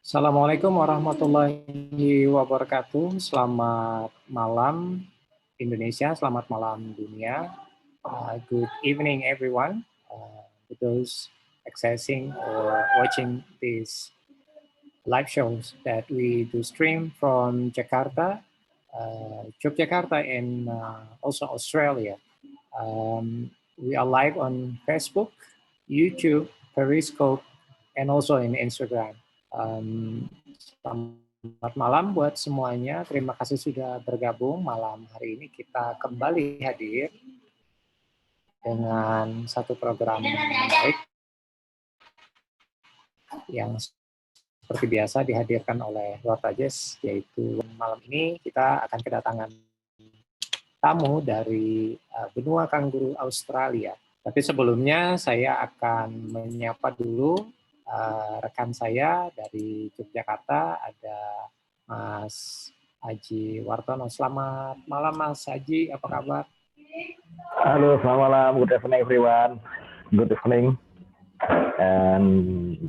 Assalamualaikum warahmatullahi wabarakatuh. Selamat malam Indonesia, selamat malam dunia. Good evening everyone. To those accessing or watching these live shows that we do stream from Jakarta, Yogyakarta, and also Australia. We are live on Facebook, YouTube, Periscope, and also in Instagram. Selamat malam buat semuanya. Terima kasih sudah bergabung malam hari ini. Kita kembali hadir dengan satu program menarik yang seperti biasa dihadirkan oleh WartaJazz, yaitu malam ini kita akan kedatangan tamu dari benua kanguru Australia. Tapi sebelumnya saya akan menyapa dulu rekan saya dari Yogyakarta, ada Mas Haji Wartono. Selamat malam Mas Haji, apa kabar? Halo, selamat malam. Good evening everyone. Good evening. And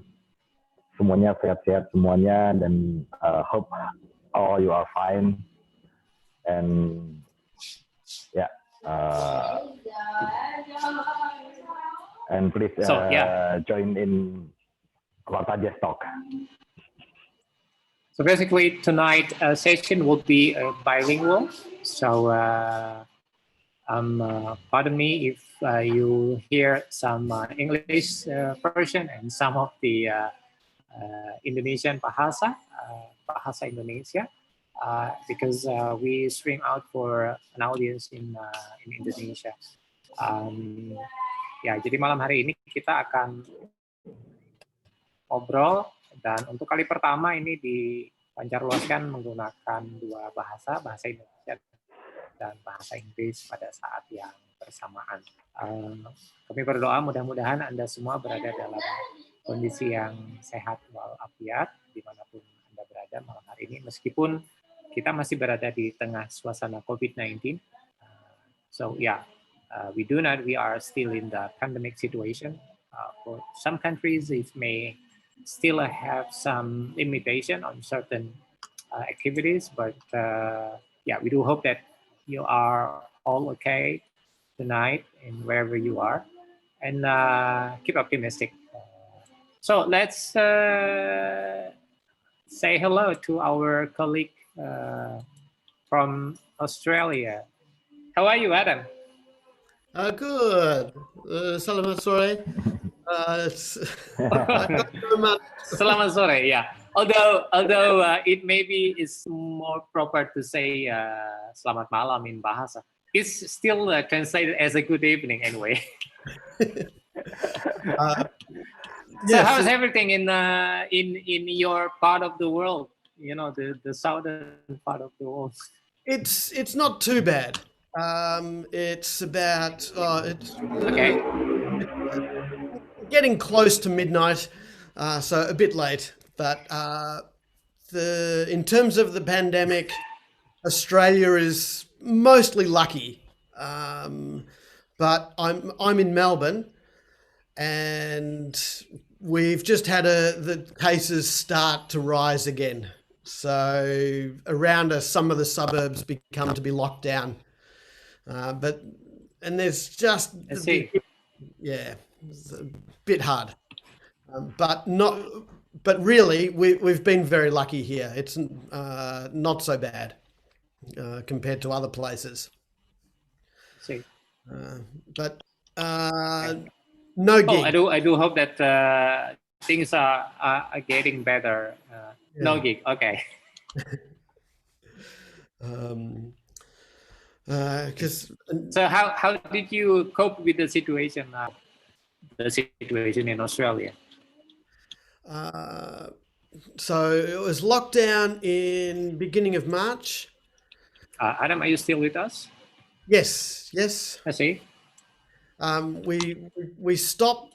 semuanya sehat-sehat semuanya, dan hope all you are fine. And and please join in WartaJazz talk. So basically tonight session will be bilingual. So pardon me if you hear some English version and some of the Indonesian bahasa Indonesia, because we stream out for an audience in Indonesia. Jadi malam hari ini kita akan ngobrol, dan untuk kali pertama ini dipancarluaskan menggunakan dua bahasa Indonesia dan bahasa Inggris pada saat yang bersamaan. Kami berdoa mudah-mudahan Anda semua berada dalam kondisi yang sehat walafiat dimanapun Anda berada malam hari ini, meskipun kita masih berada di tengah suasana COVID-19. We are still in the pandemic situation. For some countries, it may still have some limitation on certain activities, but we do hope that you are all okay tonight and wherever you are, and keep optimistic. So let's say hello to our colleague from Australia. How are you, Adam? Good. Selamat sore. Selamat sore, yeah. Although it maybe is more proper to say selamat malam in bahasa. It's still translated as a good evening anyway. So how's everything in your part of the world? You know, the southern part of the world. It's not too bad. It's about it's okay. Getting close to midnight, so a bit late. But in terms of the pandemic, Australia is mostly lucky. But I'm in Melbourne, and we've just had the cases start to rise again. So around us, some of the suburbs become to be locked down. And there's just it's a bit hard, but really we've been very lucky here. It's not so bad compared to other places. But no gig. I do hope that things are getting better. No gig, okay. So how did you cope with the situation in Australia? So it was lockdown in beginning of March. Adam, are you still with us? Yes. I see. We stop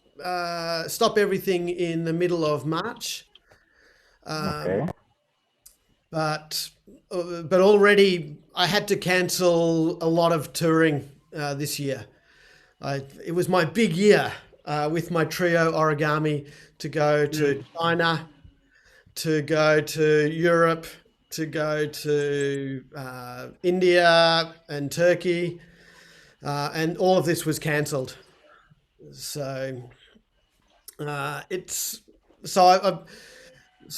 everything in the middle of March. Okay. But already I had to cancel a lot of touring this year. It was my big year with my trio Origami to go to China, to go to Europe, to go to India and Turkey, and all of this was cancelled. So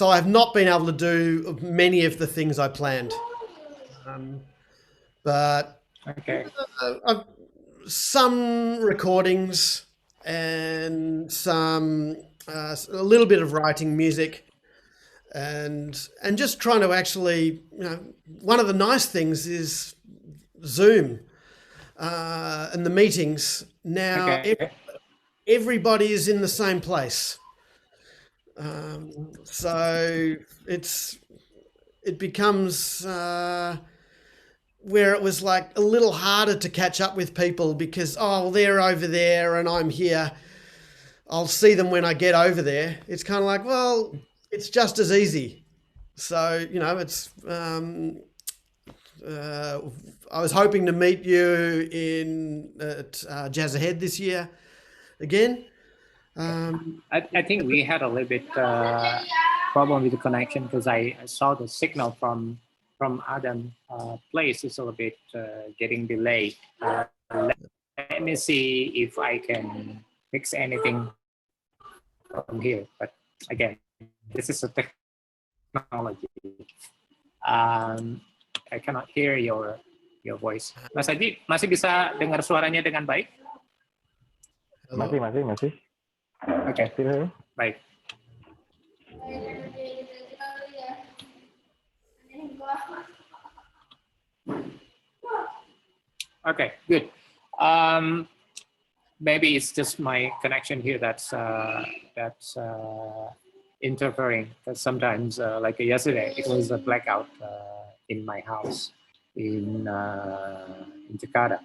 I've not been able to do many of the things I planned, but Okay. Some recordings and some a little bit of writing music, and just trying to actually, one of the nice things is Zoom and the meetings now. Okay. Everybody is in the same place, so it becomes where it was like a little harder to catch up with people because, oh, they're over there and I'm here. I'll see them when I get over there. It's kind of like, well, it's just as easy. So, it's, I was hoping to meet you at Jazz Ahead this year again. I think we had a little bit problem with the connection because I saw the signal from Adam place is a little bit getting delayed. Let me see if I can fix anything from here. But again, this is a technology. I cannot hear your voice. Mas Haji, masih bisa dengar suaranya dengan baik? Masih. Oke. Baik. Okay, good. Maybe it's just my connection here that's interfering. Because sometimes, like yesterday, it was a blackout in my house in Jakarta.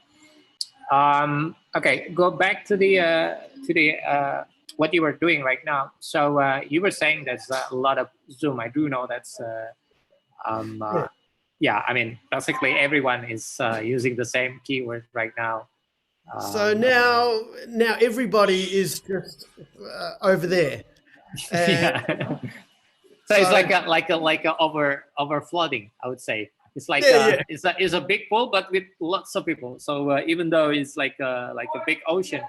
Okay, go back to the what you were doing right now. So you were saying there's a lot of Zoom. I do know that's. Yeah, I mean, basically everyone is using the same keyword right now. So now everybody is just over there. Yeah. So it's like a over flooding, I would say. It's like it's a big pool, but with lots of people. So even though it's like a big ocean,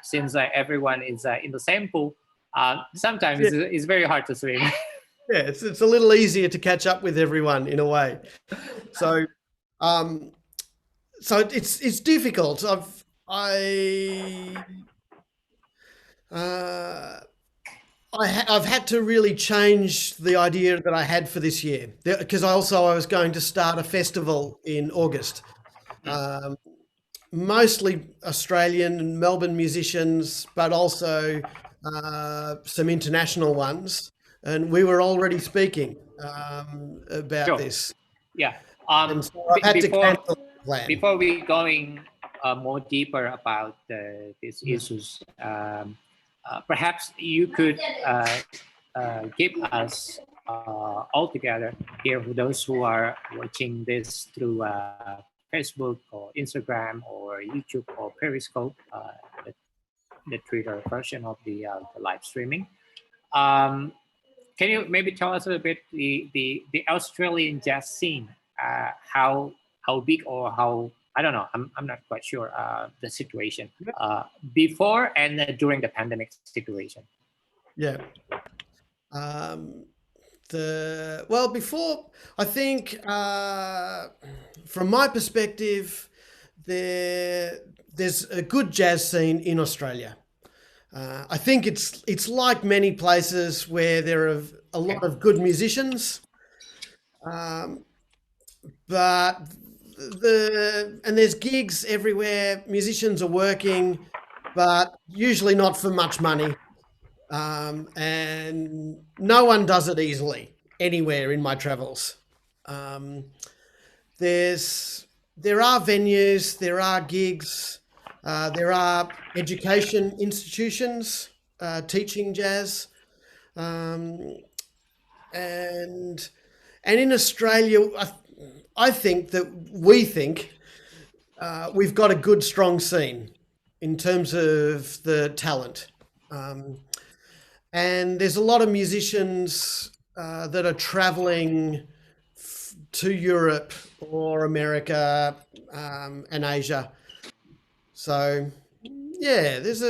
since everyone is in the same pool, sometimes it's very hard to swim. Yeah, it's a little easier to catch up with everyone in a way. So, so it's difficult. I've had to really change the idea that I had for this year because I was going to start a festival in August. Mostly Australian and Melbourne musicians, but also some international ones. And we were already speaking about this. Yeah. And so I had to cancel the plan. Before we going more deeper about these issues, perhaps you could give us all together here, for those who are watching this through Facebook or Instagram or YouTube or Periscope, the Twitter version of the live streaming. Can you maybe tell us a little bit the Australian jazz scene, how big or how, I don't know, I'm not quite sure the situation before and during the pandemic situation. Yeah. Before, I think from my perspective, there's a good jazz scene in Australia. I think it's like many places where there are a lot of good musicians, but there's gigs everywhere. Musicians are working, but usually not for much money, and no one does it easily anywhere in my travels. There are venues, there are gigs. There are education institutions teaching jazz, and in Australia, I think that we've got a good, strong scene in terms of the talent, and there's a lot of musicians that are traveling to Europe or America and Asia. So yeah, there's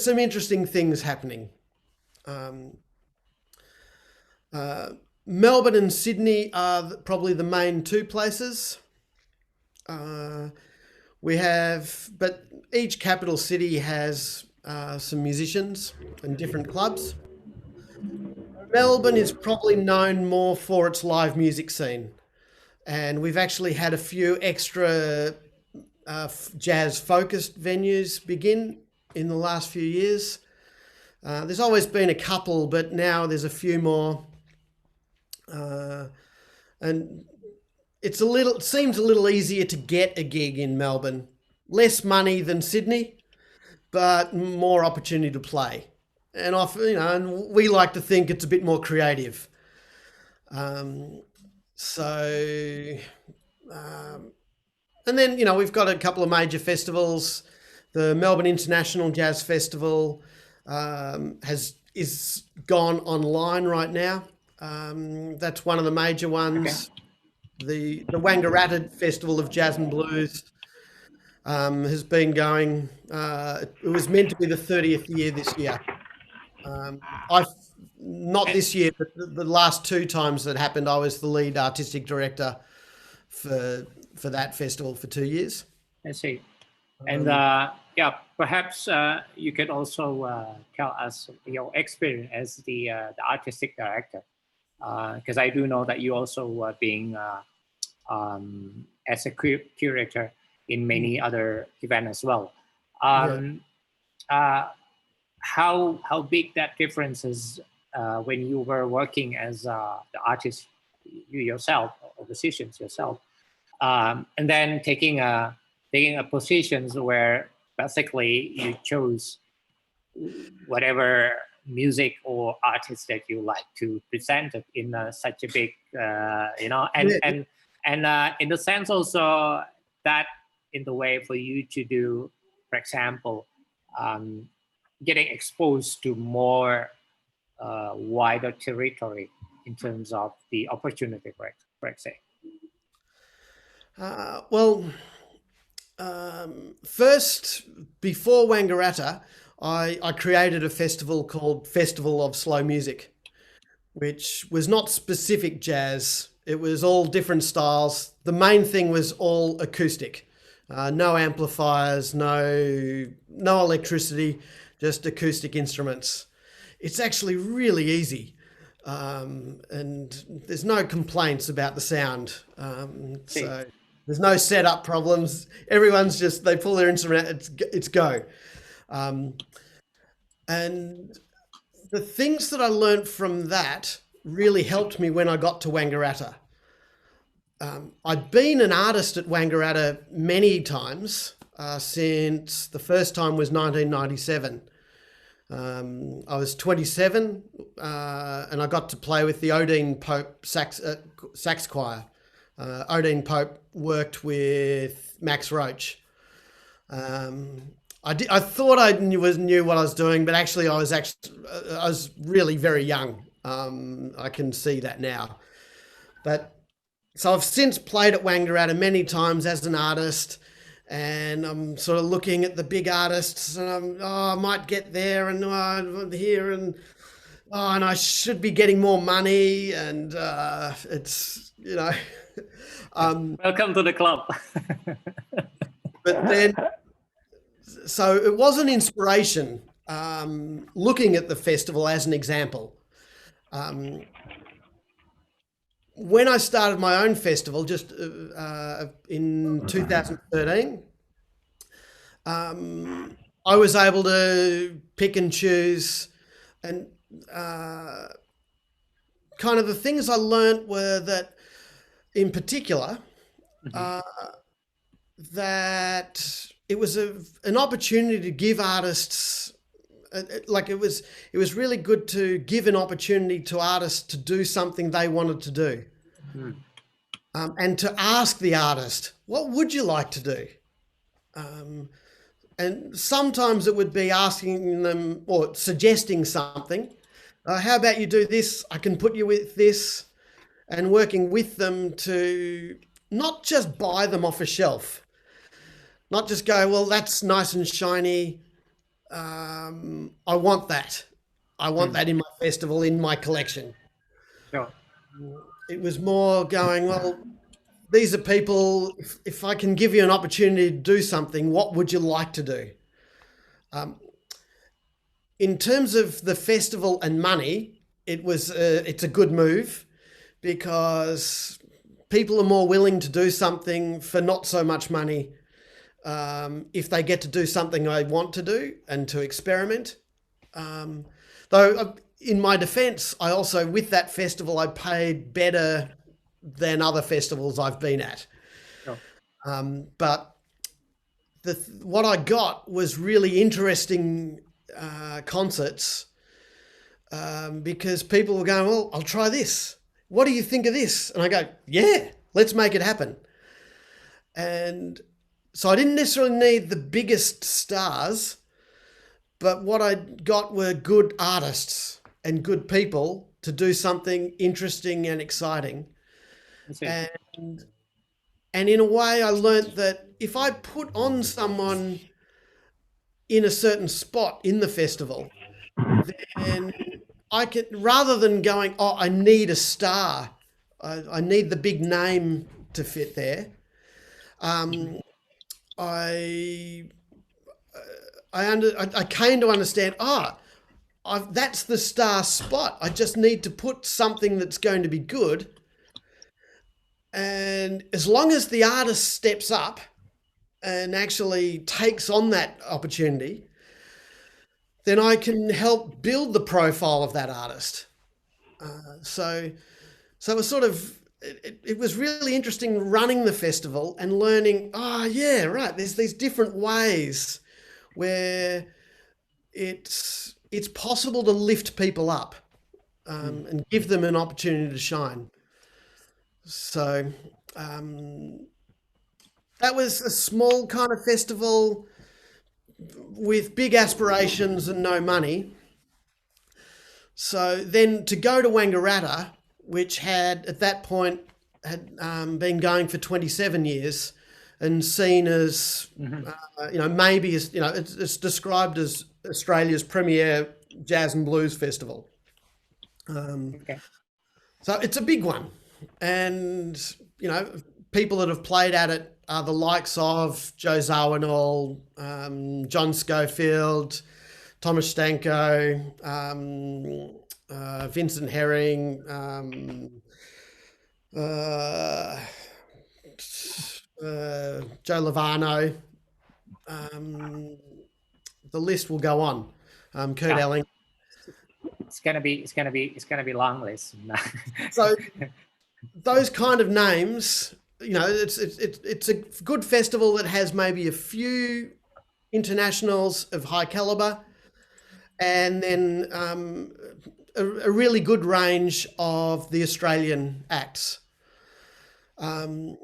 some interesting things happening. Melbourne and Sydney are probably the main two places. But each capital city has some musicians and different clubs. Melbourne is probably known more for its live music scene, and we've actually had a few extra jazz-focused venues begin in the last few years. There's always been a couple, but now there's a few more, and it seems a little easier to get a gig in Melbourne. Less money than Sydney, but more opportunity to play. And and we like to think it's a bit more creative. And then, we've got a couple of major festivals. The Melbourne International Jazz Festival is gone online right now. That's one of the major ones. Okay. The Wangaratta Festival of Jazz and Blues has been going. It was meant to be the 30th year this year. Not this year, but the last two times that happened, I was the lead artistic director for that festival for 2 years. I see. And perhaps you could also tell us your experience as the artistic director, because I do know that you also being as a curator in many other events as well. How big that difference is when you were working as the artist you yourself, or musicians yourself, and then taking a positions where basically you chose whatever music or artist that you like to present it in such a big, and in the sense also that in the way for you to do, for example, getting exposed to more wider territory in terms of the opportunity, for example. First, before Wangaratta, I created a festival called Festival of Slow Music, which was not specific jazz. It was all different styles. The main thing was all acoustic. No amplifiers, no electricity, just acoustic instruments. It's actually really easy. And there's no complaints about the sound. So there's no setup problems. Everyone's just, they pull their instrument, it's go. And the things that I learned from that really helped me when I got to Wangaratta. I'd been an artist at Wangaratta many times since the first time was 1997. I was 27 and I got to play with the Odin Pope sax choir. Odin Pope worked with Max Roach. I thought I knew what I was doing, but actually I was really very young. I can see that now. But so I've since played at Wangaratta many times as an artist, and I'm sort of looking at the big artists, and I might get there, and here, and I should be getting more money, and it's welcome to the club. But then, so it was an inspiration. Looking at the festival as an example. When I started my own festival, just in 2013, I was able to pick and choose, and kind of the things I learned were that, in particular, that it was an opportunity to give artists. It was really good to give an opportunity to artists to do something they wanted to do, and to ask the artist, what would you like to do? And sometimes it would be asking them or suggesting something. How about you do this? I can put you with this, and working with them to not just buy them off a shelf, not just go, well, that's nice and shiny. I want that. I want that in my festival, in my collection. Sure. It was more going, well, these are people, if I can give you an opportunity to do something, what would you like to do? In terms of the festival and money, it's a good move because people are more willing to do something for not so much money if they get to do something they want to do and to experiment. Though in my defense, I also, with that festival, I paid better than other festivals I've been at. Sure. But what I got was really interesting concerts because people were going, well, I'll try this. What do you think of this? And I go, yeah, let's make it happen. And so I didn't necessarily need the biggest stars, but what I got were good artists and good people to do something interesting and exciting. And in a way, I learnt that if I put on someone in a certain spot in the festival, then I can, rather than going, oh, I need a star, I need the big name to fit there. I came to understand, that's the star spot. I just need to put something that's going to be good. And as long as the artist steps up and actually takes on that opportunity, then I can help build the profile of that artist. So it was sort of, it was really interesting running the festival and learning, yeah, right, there's these different ways where it's possible to lift people up and give them an opportunity to shine. So that was a small kind of festival with big aspirations and no money. So then to go to Wangaratta, which had at that point been going for 27 years and seen as, maybe as, it's described as Australia's premier jazz and blues festival. Okay. So it's a big one. And, people that have played at it are the likes of Joe Zawinul, John Schofield, Thomas Stanko, Vincent Herring, Joe Lovano. The list will go on. Kurt Elling. It's gonna be long list. So those kind of names, it's a good festival that has maybe a few internationals of high caliber, and then a really good range of the Australian acts. And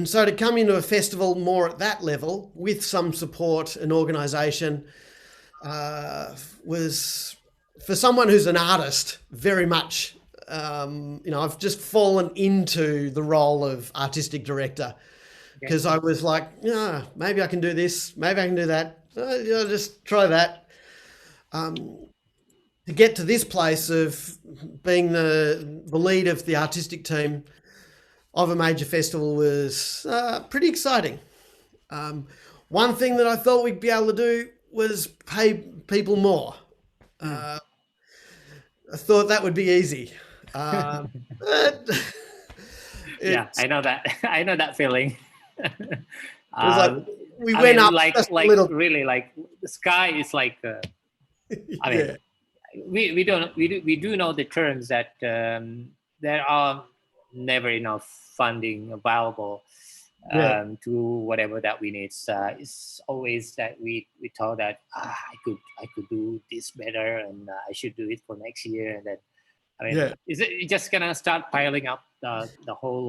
so to come into a festival more at that level with some support and organisation was, for someone who's an artist, very much, I've just fallen into the role of artistic director because I was like, maybe I can do this, maybe I can do that. I'll just try that. To get to this place of being the lead of the artistic team of a major festival was pretty exciting. One thing that I thought we'd be able to do was pay people more. I thought that would be easy. Yeah, I know that. I know that feeling. We went up just a little. Really, like the sky is like. I mean, we do know the terms that there are never enough funding available to whatever that we need. It's always that we thought that I could do this better and I should do it for next year, and then is it just gonna start piling up the whole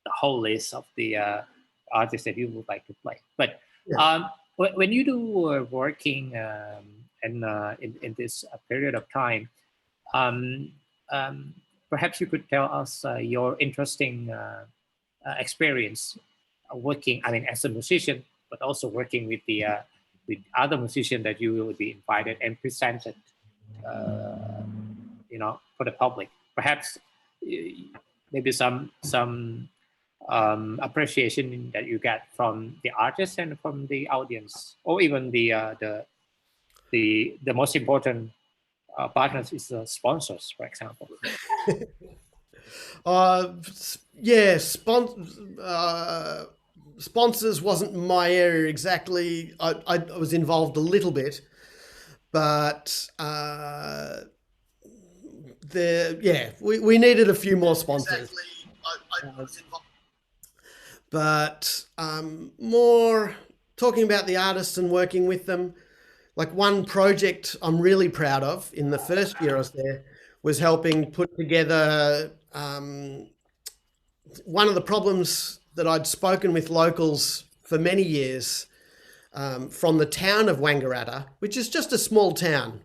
the whole list of the artists that you would like to play. But when you do working in this period of time, um, um, perhaps you could tell us your interesting experience working. I mean, as a musician, but also working with other musicians that you will be invited and presented, for the public. Perhaps maybe some appreciation that you get from the artist and from the audience, or even the most important partners is the sponsors, for example. Yeah, sponsors wasn't my area exactly. I was involved a little bit, but we needed a few more sponsors. But more talking about the artists and working with them. Like one project I'm really proud of in the first year I was there was helping put together one of the problems that I'd spoken with locals for many years from the town of Wangaratta, which is just a small town.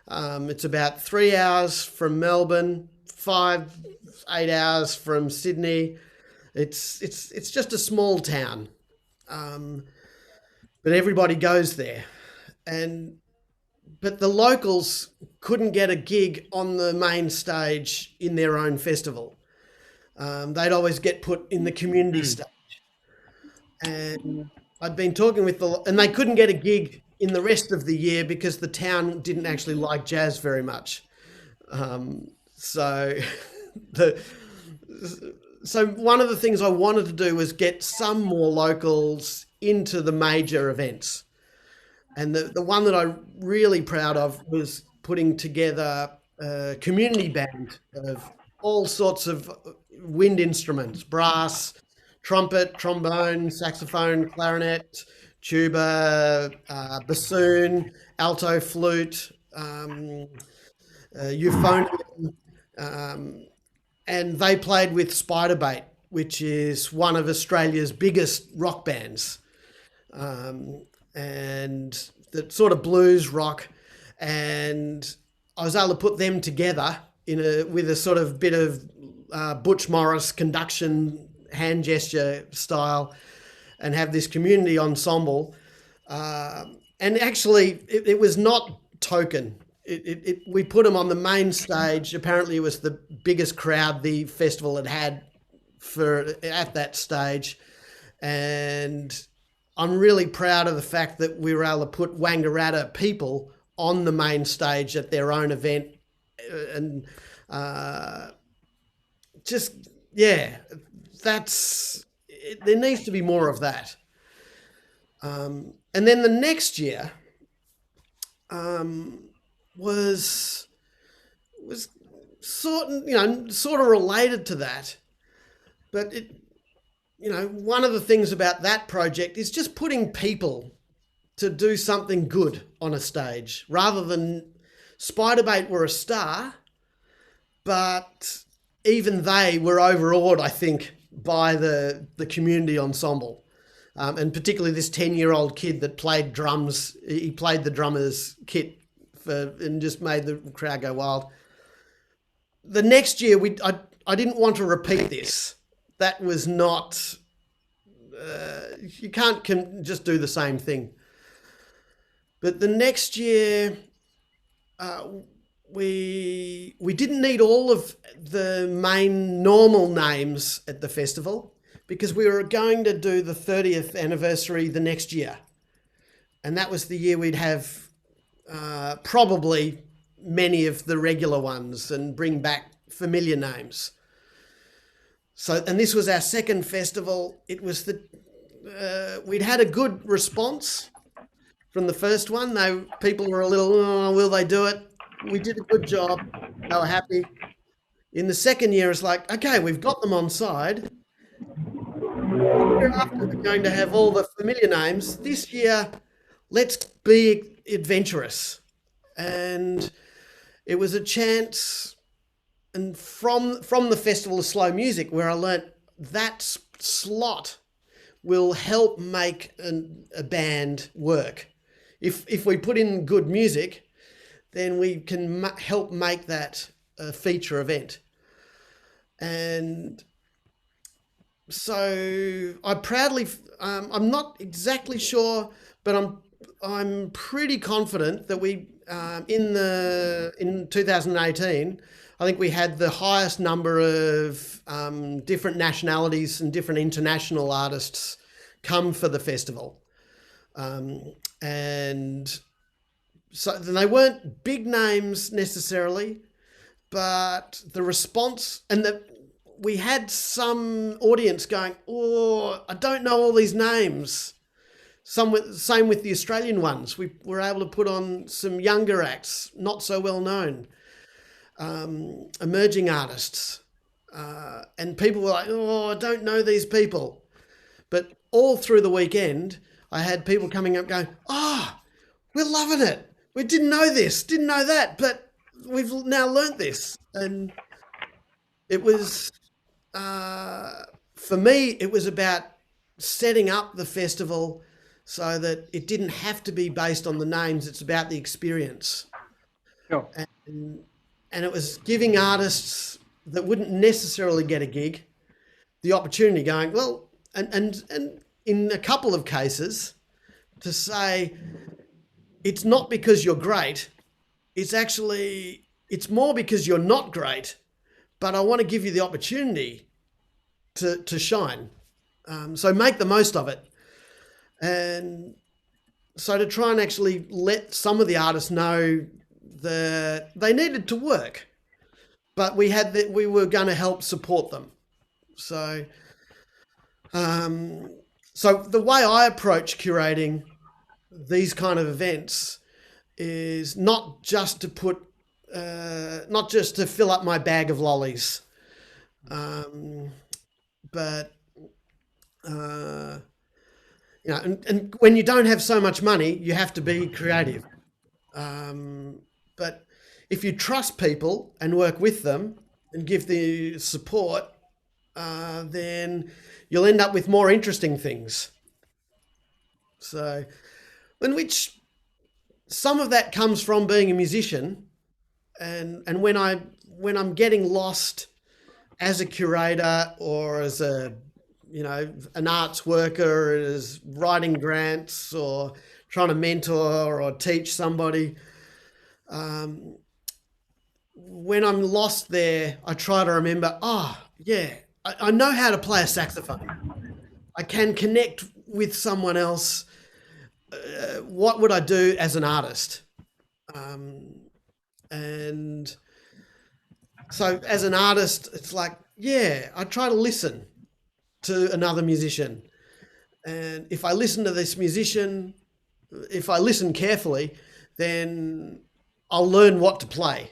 It's about 3 hours from Melbourne, 8 hours from Sydney. It's just a small town, but everybody goes there. But the locals couldn't get a gig on the main stage in their own festival. They'd always get put in the community stage. And I'd been talking with and they couldn't get a gig in the rest of the year because the town didn't actually like jazz very much. So one of the things I wanted to do was get some more locals into the major events. And the one that I'm really proud of was putting together a community band of all sorts of wind instruments: brass, trumpet, trombone, saxophone, clarinet, tuba, bassoon, alto flute, euphonium. And they played with Spiderbait, which is one of Australia's biggest rock bands. And the sort of blues rock, and I was able to put them together with a sort of bit of Butch Morris conduction, hand gesture style, and have this community ensemble. And actually, it was not token. We put them on the main stage. Apparently, it was the biggest crowd the festival had at that stage, and I'm really proud of the fact that we were able to put Wangaratta people on the main stage at their own event. And there needs to be more of that. And then the next year was sort of related to that, but one of the things about that project is just putting people to do something good on a stage, rather than Spiderbait were a star, but even they were overawed, I think, by the community ensemble. And particularly this 10-year-old kid that played drums. He played the drummer's kit and just made the crowd go wild. The next year, I didn't want to repeat this. That was not, you can't just do the same thing. But the next year, we didn't need all of the main normal names at the festival, because we were going to do the 30th anniversary the next year. And that was the year we'd have probably many of the regular ones and bring back familiar names. So, and this was our second festival. It was we'd had a good response from the first one. People were a little, will they do it? We did a good job. They were happy. In the second year, it's like, okay, we've got them on side. After we're going to have all the familiar names. This year, let's be adventurous. And it was a chance. And from the Festival of Slow Music, where I learnt that slot will help make a band work. If we put in good music, then we can help make that a feature event. And so I proudly, I'm not exactly sure, but I'm pretty confident that we in 2018, I think we had the highest number of different nationalities and different international artists come for the festival, and so they weren't big names necessarily, but the response and we had some audience going, "Oh, I don't know all these names." Same with the Australian ones. We were able to put on some younger acts, not so well known, emerging artists. And people were like, "Oh, I don't know these people." But all through the weekend, I had people coming up going, "Oh, we're loving it. We didn't know this, didn't know that, but we've now learnt this." And it was, for me, it was about setting up the festival so that it didn't have to be based on the names. It's about the experience. Sure. And it was giving artists that wouldn't necessarily get a gig the opportunity going, well, and in a couple of cases to say, it's not because you're great, it's more because you're not great, but I want to give you the opportunity to shine. So make the most of it. And so to try and actually let some of the artists know that they needed to work, but we were going to help support them. So, so the way I approach curating these kind of events is not just to fill up my bag of lollies, but you know, and when you don't have so much money, you have to be creative. But if you trust people and work with them and give the support, then you'll end up with more interesting things. So, in which some of that comes from being a musician, and when I'm getting lost as a curator or as an arts worker, is writing grants or trying to mentor or teach somebody. When I'm lost there, I try to remember, I know how to play a saxophone. I can connect with someone else. What would I do as an artist? And so as an artist, it's like, I try to listen to another musician. And if I listen to this musician, if I listen carefully, then I'll learn what to play.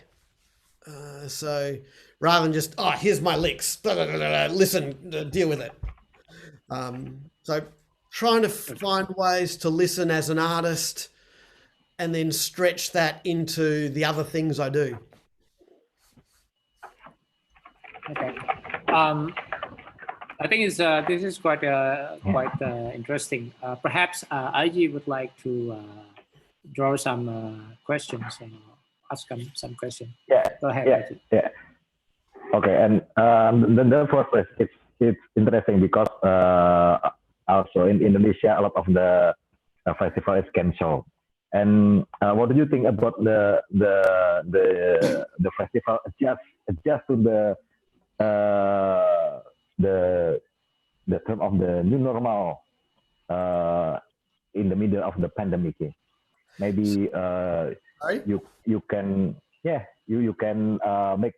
So rather than just, here's my licks, blah, blah, blah, blah, listen, deal with it. So trying to find ways to listen as an artist and then stretch that into the other things I do. Okay. I think this is quite interesting. Perhaps IG would like to draw some questions and ask some questions. Yeah. Go ahead. Yeah. Okay, and the first question, it's interesting because also in Indonesia a lot of the festival is canceled. And what do you think about the festival adjust to the term of the new normal in the middle of the pandemic? Maybe you can make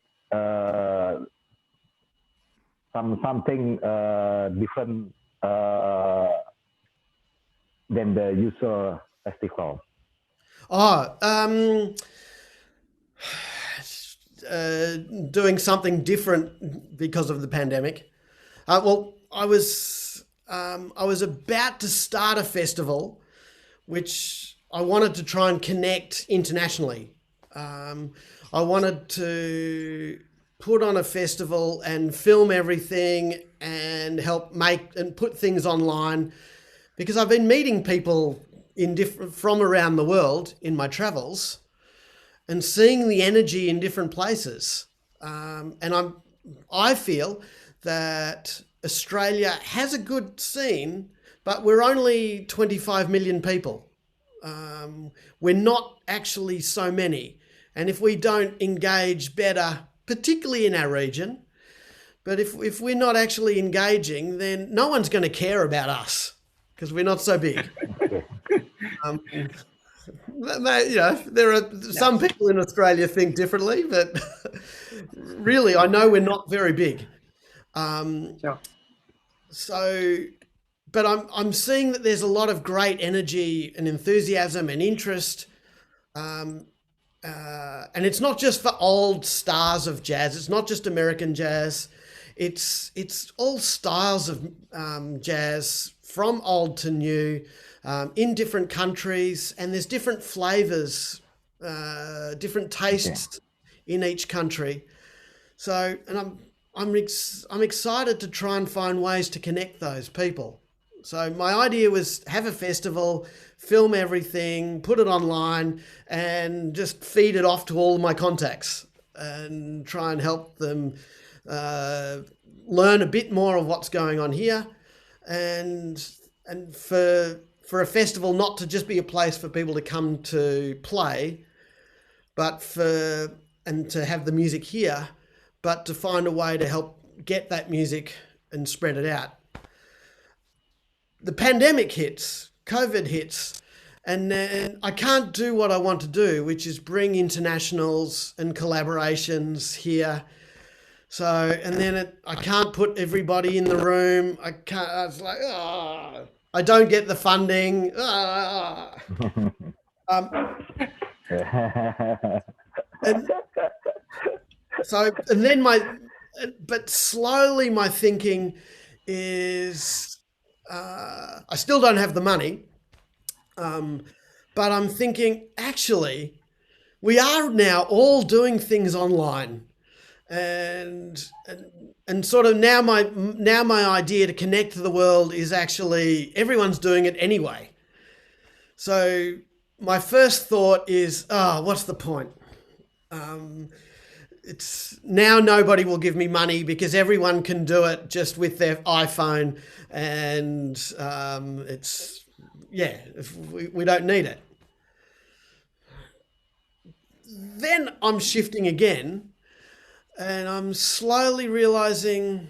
something different than the usual festival. Doing something different because of the pandemic. Well, I was about to start a festival, which I wanted to try and connect internationally. I wanted to put on a festival and film everything and help make and put things online, because I've been meeting people from around the world in my travels and seeing the energy in different places. And I feel that Australia has a good scene, but we're only 25 million people. We're not actually so many. And if we don't engage better, particularly in our region, but if we're not actually engaging, then no one's going to care about us because we're not so big. There are some people in Australia think differently, but really, I know we're not very big. Sure. So, but I'm seeing that there's a lot of great energy and enthusiasm and interest. And it's not just for old stars of jazz. It's not just American jazz. It's all styles of jazz, from old to new, in different countries, and there's different flavors, different tastes in each country. So, and I'm excited to try and find ways to connect those people. So my idea was have a festival, film everything, put it online, and just feed it off to all my contacts and try and help them learn a bit more of what's going on here, and for a festival not to just be a place for people to come to play, but to have the music here, but to find a way to help get that music and spread it out. The pandemic hits, COVID hits, and then I can't do what I want to do, which is bring internationals and collaborations here. So, and then I can't put everybody in the room. I can't, it's like, I don't get the funding. But slowly my thinking is, I still don't have the money, but I'm thinking, actually, we are now all doing things online, and sort of now my idea to connect to the world is actually everyone's doing it anyway. So my first thought is, what's the point? It's now nobody will give me money because everyone can do it just with their iPhone, and we don't need it. Then I'm shifting again, and I'm slowly realizing,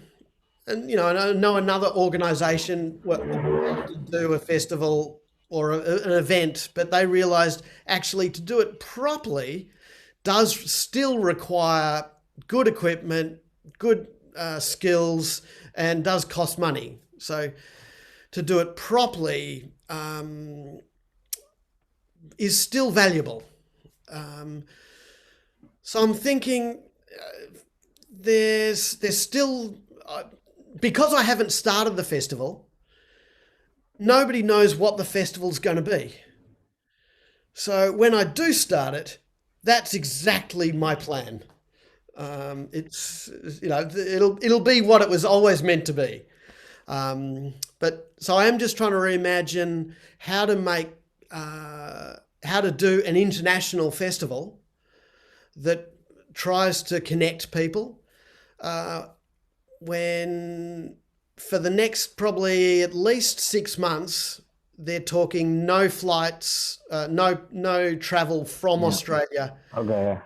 and I know another organization wanted to do a festival or an event, but they realized actually to do it properly does still require good equipment, good skills, and does cost money. So to do it properly is still valuable. So I'm thinking there's still, because I haven't started the festival, nobody knows what the festival's going to be. So when I do start it, that's exactly my plan. It's it'll be what it was always meant to be. But so I am just trying to reimagine how to do an international festival that tries to connect people. When for the next probably at least 6 months, they're talking no flights, no travel from Australia. Okay.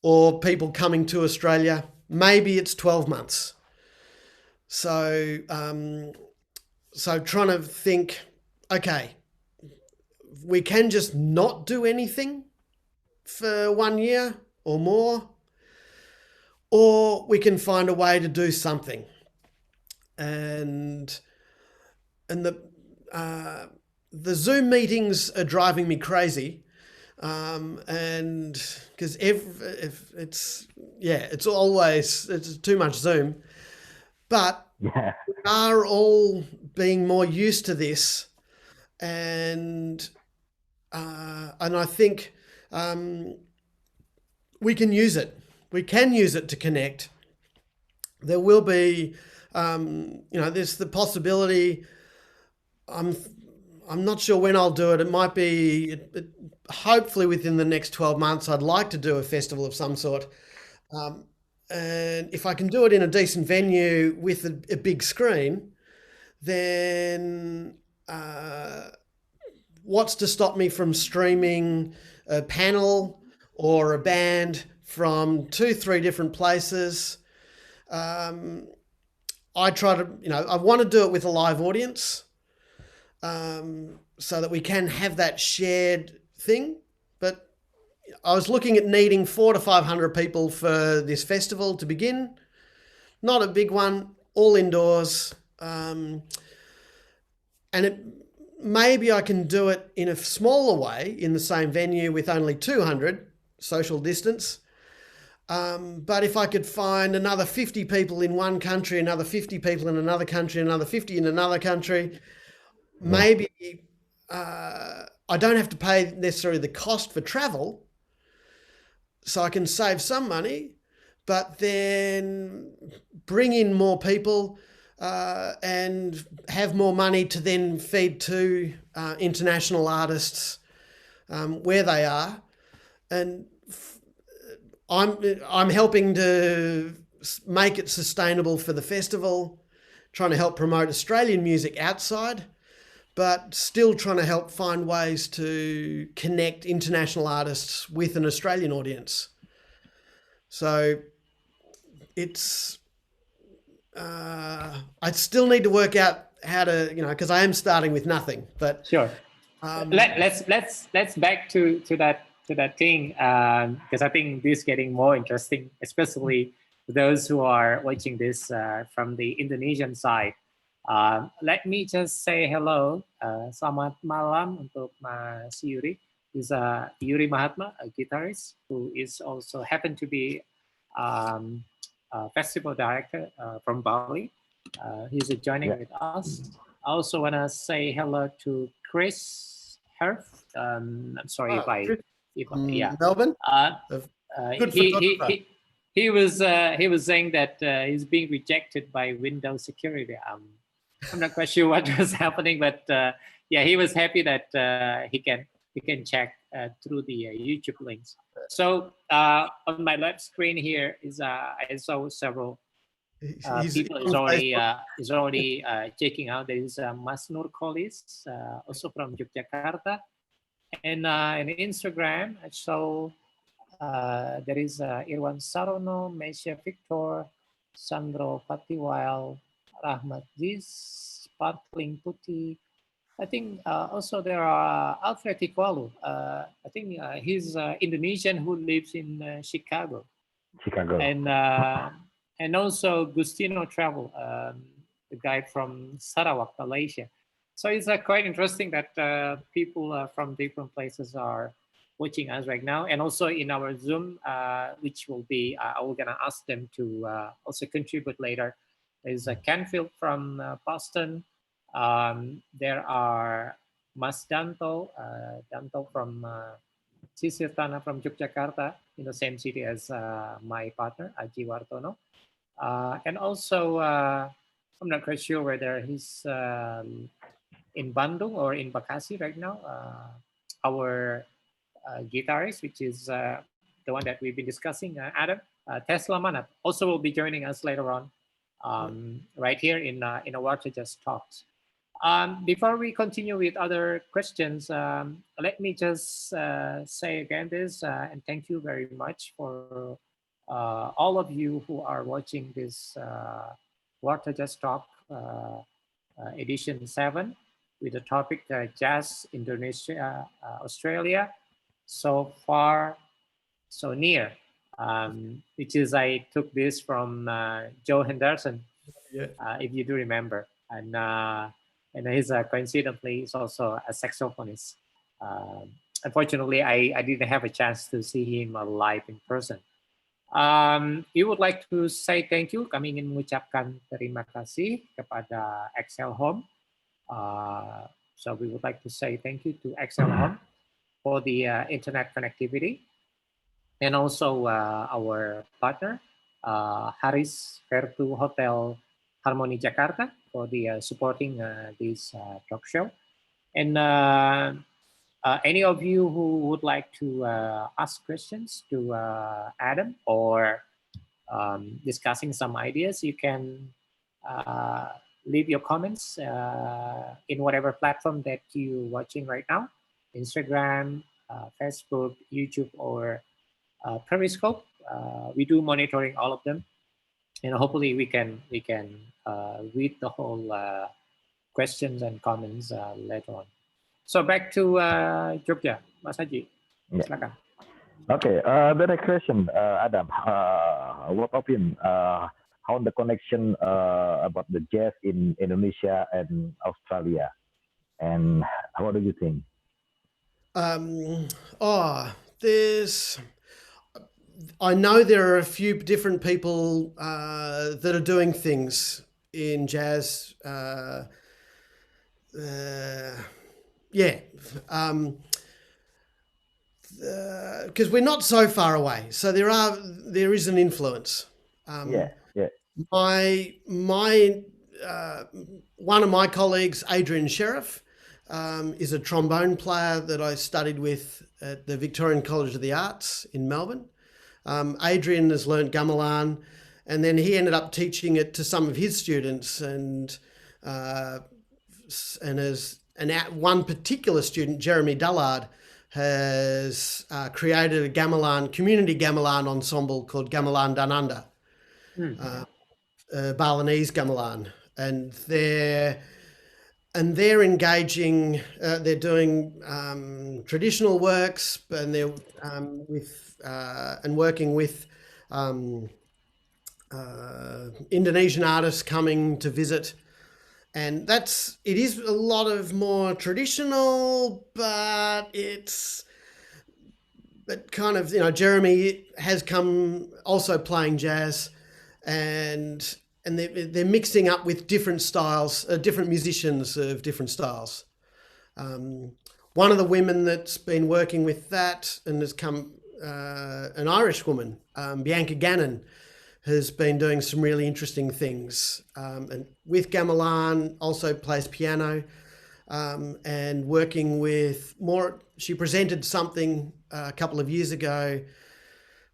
Or people coming to Australia. Maybe it's 12 months. So, trying to think, okay, we can just not do anything for 1 year or more, or we can find a way to do something. And the Zoom meetings are driving me crazy, and because if it's too much Zoom, but we are all being more used to this, and I think we can use it. We can use it to connect. There will be You know, there's the possibility. I'm I'm not sure when I'll do it. It might be hopefully within the next 12 months. I'd like to do a festival of some sort. Um, and if I can do it in a decent venue with a big screen, then what's to stop me from streaming a panel or a band from 2, 3 different places? I try to, you know, I want to do it with a live audience, so that we can have that shared thing. But I was looking at needing 400 to 500 people for this festival to begin. Not a big one, all indoors. And maybe I can do it in a smaller way in the same venue with only 200 social distance. But if I could find another 50 people in one country, another 50 people in another country, another 50 in another country, maybe I don't have to pay necessarily the cost for travel, so I can save some money, but then bring in more people and have more money to then feed to international artists where they are. And I'm helping to make it sustainable for the festival, trying to help promote Australian music outside, but still trying to help find ways to connect international artists with an Australian audience. So it's, I still need to work out how to, you know, because I am starting with nothing. But sure, let's back to that thing, because I think this is getting more interesting, especially those who are watching this from the Indonesian side. Let me just say hello. Selamat malam untuk Mas Yuri. He's Yuri Mahatma, a guitarist who is also happened to be a festival director from Bali. He's joining with us. I also want to say hello to Chris Herf. I'm sorry if I Melbourne. He was saying that he's being rejected by Windows security. I'm not quite sure what was happening, but yeah, he was happy that he can check through the YouTube links. So on my left screen here is I saw several people is already checking out. There is Mas Nur Kolis, also from Yogyakarta, and in Instagram I saw there is Irwan Sarono, Mesha Victor, Sandro Patiwal, Rahmat Jiz, Sparkling Putih. I think also there are Alfred Tikwalu. I think he's Indonesian who lives in Chicago. And also Gustino Travel, the guy from Sarawak, Malaysia. So it's quite interesting that people from different places are watching us right now, and also in our Zoom, which will be, we're gonna ask them to also contribute later. There's Canfield from Boston. There are Mas Danto, from Sisir Tanah from Yogyakarta, in the same city as my partner, Aji Wartono. And also, I'm not quite sure whether he's in Bandung or in Bekasi right now. Our guitarist, which is the one that we've been discussing, Adam, Tesla Manat, also will be joining us later on, right here in a WartaJazz Talks. Before we continue with other questions, let me just say again this, and thank you very much for all of you who are watching this WartaJazz Talk edition 7 with the topic Jazz, Indonesia, Australia, so far, so near, which is, I took this from Joe Henderson, if you do remember, and he's coincidentally he's also a saxophonist. Unfortunately, I didn't have a chance to see him live in person. We would like to say thank you. Kami ingin mengucapkan terima kasih kepada Excel Home. So we would like to say thank you to Excel Home for the internet connectivity, and also our partner, Haris Vertu Hotel Harmony Jakarta for the supporting this talk show. And any of you who would like to ask questions to Adam or discussing some ideas, you can leave your comments in whatever platform that you're watching right now, Instagram, Facebook, YouTube, or Periscope. We do monitoring all of them, and hopefully we can read the whole questions and comments later on. So back to Jogja, Mas Haji. Silakan. Okay, the next question, Adam. What opinion? How the connection about the jazz in Indonesia and Australia, and what do you think? I know there are a few different people that are doing things in jazz. Because we're not so far away, so there is an influence. My one of my colleagues, Adrian Sheriff, is a trombone player that I studied with at the Victorian College of the Arts in Melbourne. Adrian has learnt gamelan, and then he ended up teaching it to some of his students, and one particular student, Jeremy Dullard, has created a community gamelan ensemble called Gamelan Dananda, Balinese gamelan, and they're engaging. They're doing traditional works, and they're working with Indonesian artists coming to visit. And it is a lot of more traditional, but kind of, Jeremy has come also playing jazz, and they're mixing up with different styles, different musicians of different styles. One of the women that's been working with that and has come, an Irish woman, Bianca Gannon, has been doing some really interesting things, and with gamelan, also plays piano, and working with more. She presented something a couple of years ago, I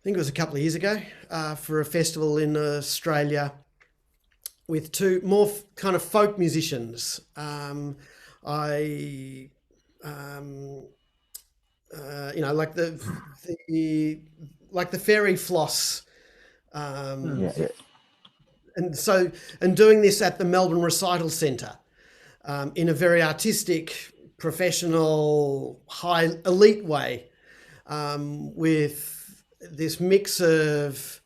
think it was a couple of years ago, for a festival in Australia with two more kind of folk musicians. Like the Fairy Floss. And doing this at the Melbourne Recital Centre, in a very artistic, professional, high elite way, with this mix of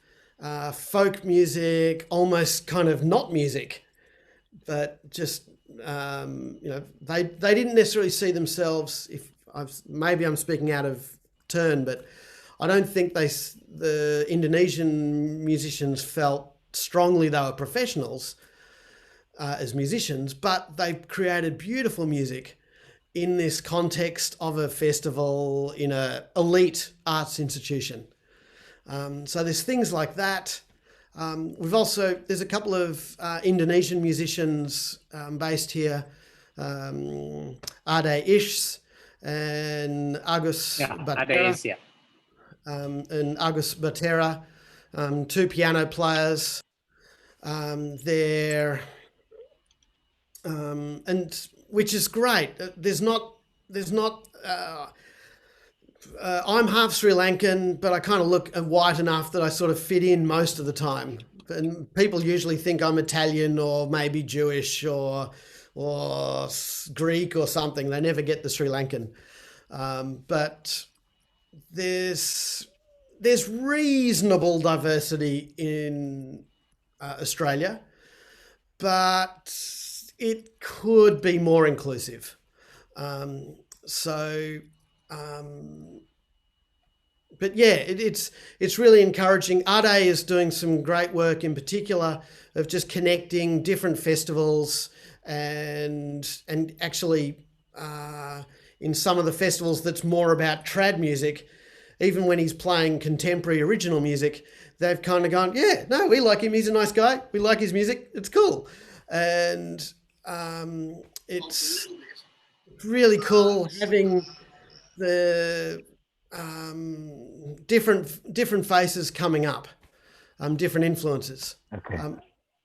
folk music, almost kind of not music, but just they didn't necessarily see themselves. Maybe I'm speaking out of turn, but I don't think the Indonesian musicians felt strongly they were professionals as musicians, but they created beautiful music in this context of a festival in an elite arts institution. So there's things like that. There's a couple of Indonesian musicians based here, Ade Ishs and Agus Batera. And Agus Batera, two piano players. And which is great. I'm half Sri Lankan, but I kind of look white enough that I sort of fit in most of the time. And people usually think I'm Italian or maybe Jewish or Greek or something. They never get the Sri Lankan. But there's reasonable diversity in Australia, but it could be more inclusive. But yeah, it's really encouraging. Ade is doing some great work, in particular of just connecting different festivals and actually in some of the festivals that's more about trad music, even when he's playing contemporary original music, they've kind of gone, yeah, no, we like him. He's a nice guy. We like his music. It's cool. And it's really cool having the different faces coming up, different influences. Okay.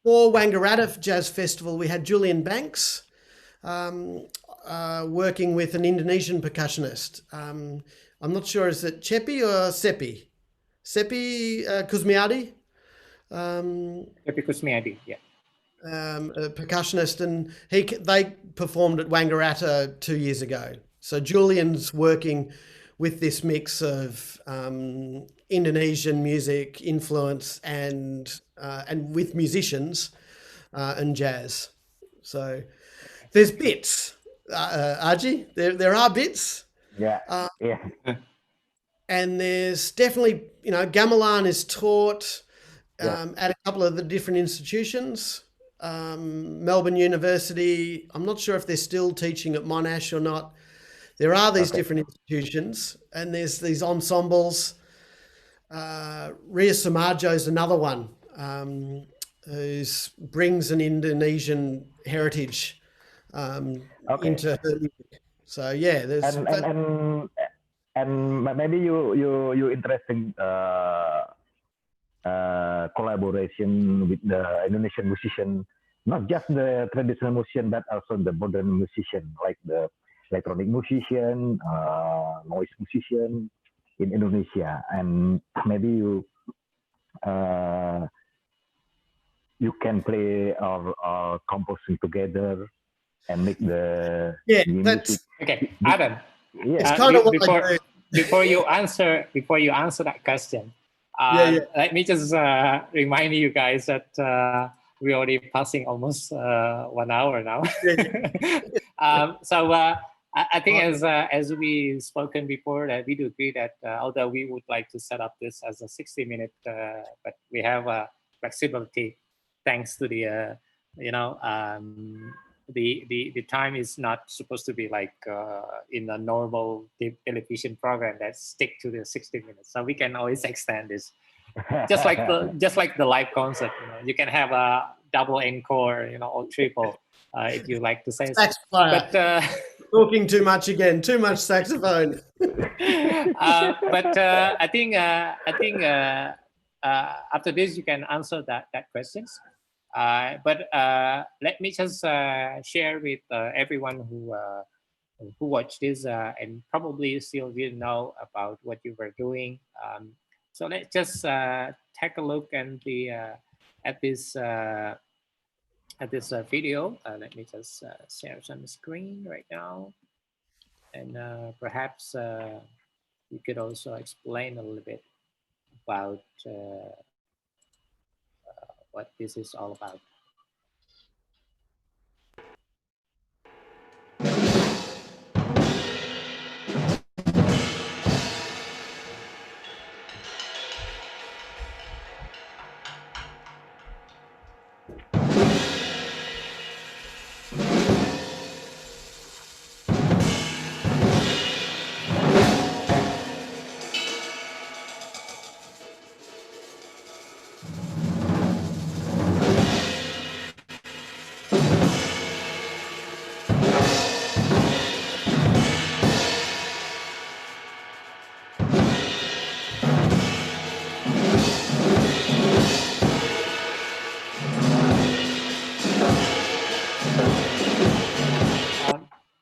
For Wangaratta Jazz Festival, we had Julian Banks working with an Indonesian percussionist. I'm not sure, is it Cepi or Sepi? Sepi Kusmiadi? Epi Kusmiadi, yeah. A percussionist, and they performed at Wangaratta 2 years ago. So Julian's working with this mix of Indonesian music influence and with musicians and jazz. So there's bits, Archie. There are bits. Yeah. Yeah. And there's definitely, gamelan is taught at a couple of the different institutions. Melbourne University, I'm not sure if they're still teaching at Monash or not. There are these different institutions, and there's these ensembles. Ria Sumarjo is another one who brings an Indonesian heritage into her music. So yeah, there's and maybe you interesting collaboration with the Indonesian musician, not just the traditional musician, but also the modern musician, like the electronic musician, noise musician in Indonesia, and maybe you can play or composing together and make the music. Okay, Adam. Yeah, it's kind of what before you answer that question. Let me just remind you guys that we're already passing almost 1 hour now. So I think as we spoken before, that we do agree that although we would like to set up this as a 60-minute, but we have flexibility thanks to the the time is not supposed to be like in a normal television program that stick to the 60 minutes. So we can always extend this, just like the live concert. You can have a double encore, or triple, if you like to say. But talking too much again, too much saxophone. But I think after this you can answer that questions. But let me just share with everyone who watched this and probably still didn't know about what you were doing. So let's just take a look at this video. Let me just share some screen right now, and perhaps you could also explain a little bit about what this is all about.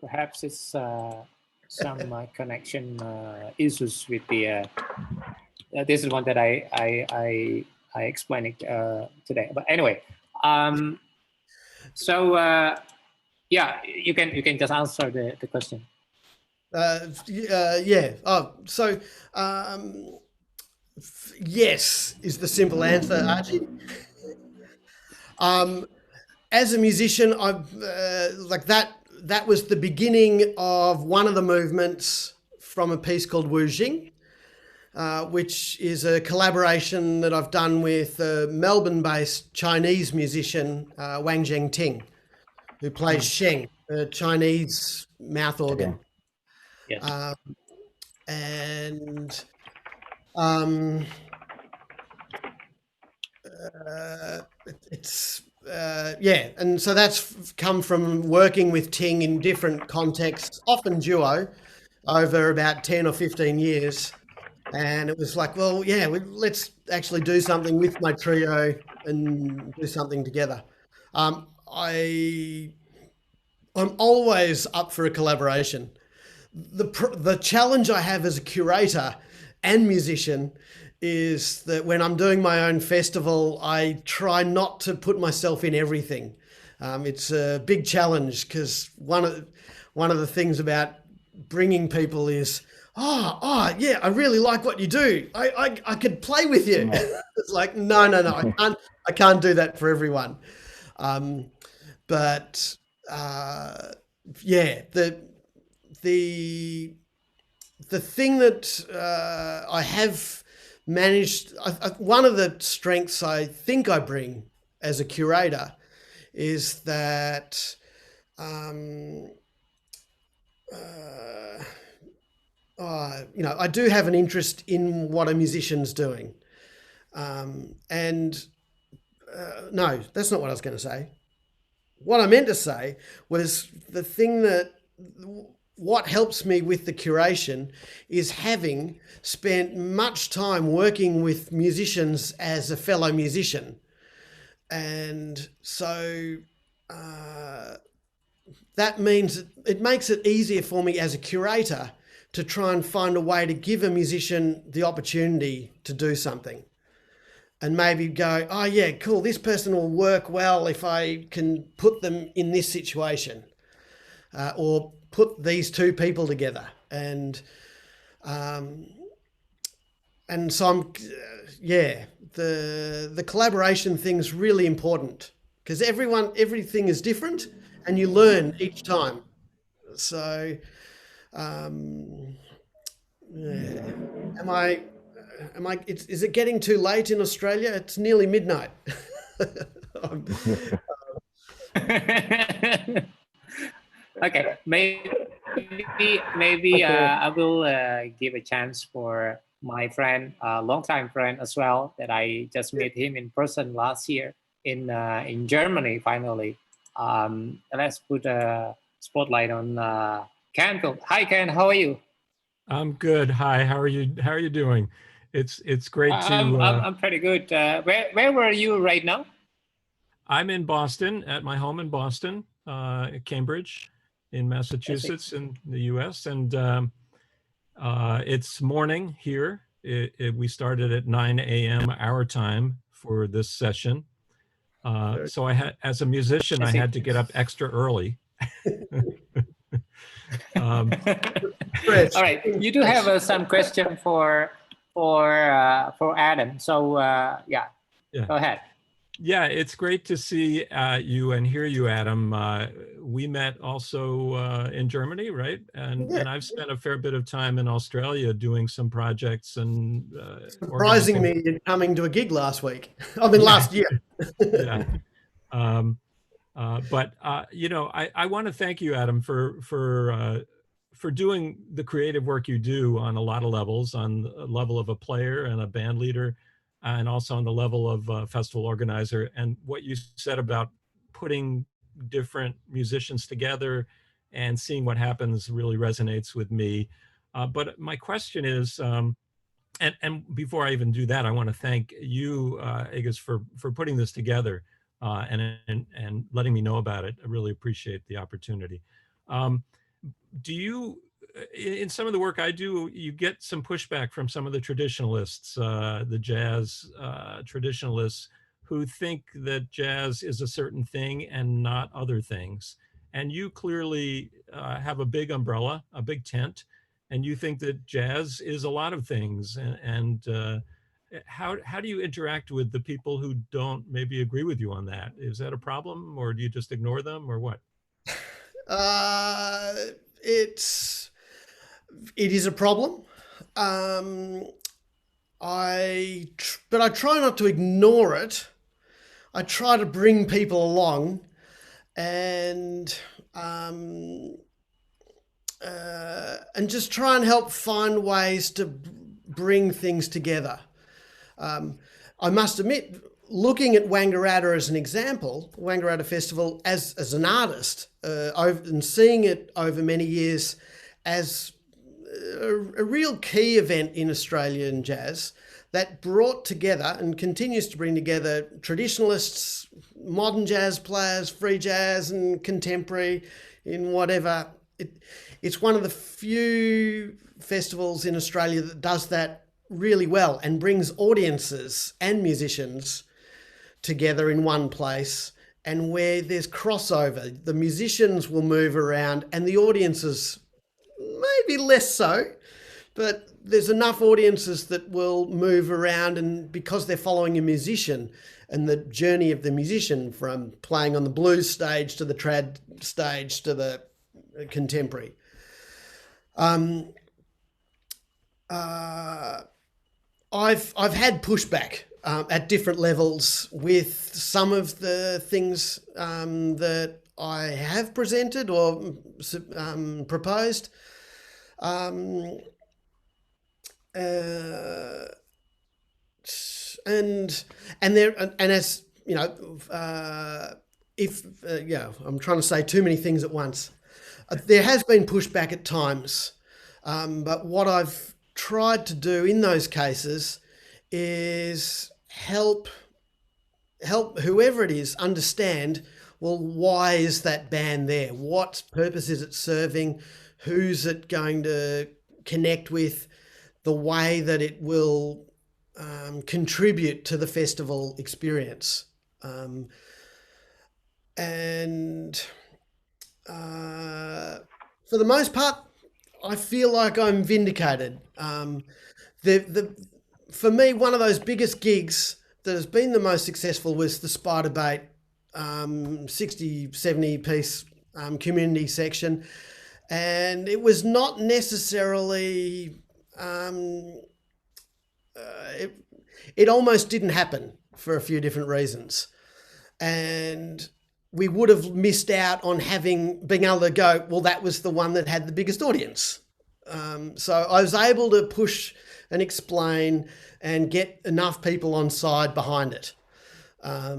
Perhaps it's some connection issues with the. This is one that I explained it today. But anyway, so yeah, you can just answer the question. Yeah. Oh, so yes is the simple answer, Archie. As a musician, I've like that. That was the beginning of one of the movements from a piece called Wu Jing, which is a collaboration that I've done with a Melbourne-based Chinese musician, Wang Zhengting, who plays sheng, a Chinese mouth organ. Yes. And Um, yeah, and so that's come from working with Ting in different contexts, often duo, over about 10 or 15 years. And it was like, well, yeah, let's actually do something with my trio and do something together. Um, I I'm always up for a collaboration. The challenge I have as a curator and musician is that when I'm doing my own festival, I try not to put myself in everything. It's a big challenge because one of the things about bringing people is, yeah, I really like what you do. I could play with you. It's like, no, I can't do that for everyone. Um, but yeah, the the thing that I have managed, one of the strengths I think I bring as a curator is that um, I do have an interest in what a musician's doing. And no, that's not what I was going to say. What I meant to say was the thing that what helps me with the curation is having spent much time working with musicians as a fellow musician. And so that means it makes it easier for me as a curator to try and find a way to give a musician the opportunity to do something. And maybe go, oh yeah, cool, this person will work well if I can put them in this situation. Or put these two people together. And so yeah, the collaboration thing's really important because everything is different and you learn each time. So, yeah. Is it getting too late in Australia? It's nearly midnight. Okay, maybe I will give a chance for my friend, longtime friend as well, that I just met him in person last year in Germany. Finally, let's put a spotlight on Ken. Hi, Ken. How are you? I'm good. Hi. How are you? How are you doing? It's great to. I'm pretty good. Where were you right now? I'm in Boston at my home in Boston, Cambridge, in Massachusetts, in the U.S. And it's morning here. We started at 9 a.m. our time for this session. So as a musician, I had to get up extra early. All right, you do have some question for Adam. So yeah, go ahead. Yeah, it's great to see you and hear you, Adam. We met also in Germany, right? And I've spent a fair bit of time in Australia doing some projects and surprising me coming to a gig last week. I mean, last year. Yeah. But I want to thank you, Adam, for doing the creative work you do on a lot of levels, on the level of a player and a band leader, and also on the level of a festival organizer. And what you said about putting different musicians together and seeing what happens really resonates with me. But my question is, and before I even do that, I want to thank you, Agus, for putting this together and letting me know about it. I really appreciate the opportunity. Do you, in some of the work I do, you get some pushback from some of the traditionalists, the jazz traditionalists, who think that jazz is a certain thing and not other things. And you clearly have a big umbrella, a big tent, and you think that jazz is a lot of things. And how do you interact with the people who don't maybe agree with you on that? Is that a problem, or do you just ignore them, or what? It is a problem. But I try not to ignore it. I try to bring people along and just try and help find ways to bring things together. I must admit, looking at Wangaratta as an example, Wangaratta Festival as an artist, and seeing it over many years as a real key event in Australian jazz that brought together and continues to bring together traditionalists, modern jazz players, free jazz and contemporary in whatever. It's one of the few festivals in Australia that does that really well and brings audiences and musicians together in one place, and where there's crossover. The musicians will move around and the audiences maybe less so, but there's enough audiences that will move around, and because they're following a musician and the journey of the musician from playing on the blues stage to the trad stage to the contemporary. I've had pushback at different levels with some of the things that I have presented or proposed. And as you know, I'm trying to say too many things at once. There has been pushback at times, but what I've tried to do in those cases is help whoever it is understand, well, why is that band there? What purpose is it serving? Who's it going to connect with? The way that it will contribute to the festival experience. For the most part, I feel like I'm vindicated. For me, one of those biggest gigs that has been the most successful was the Spider Bait 60, 70 piece community section. And it was not necessarily, it almost didn't happen for a few different reasons. And we would have missed out on being able to go, well, that was the one that had the biggest audience. So I was able to push and explain and get enough people on side behind it. I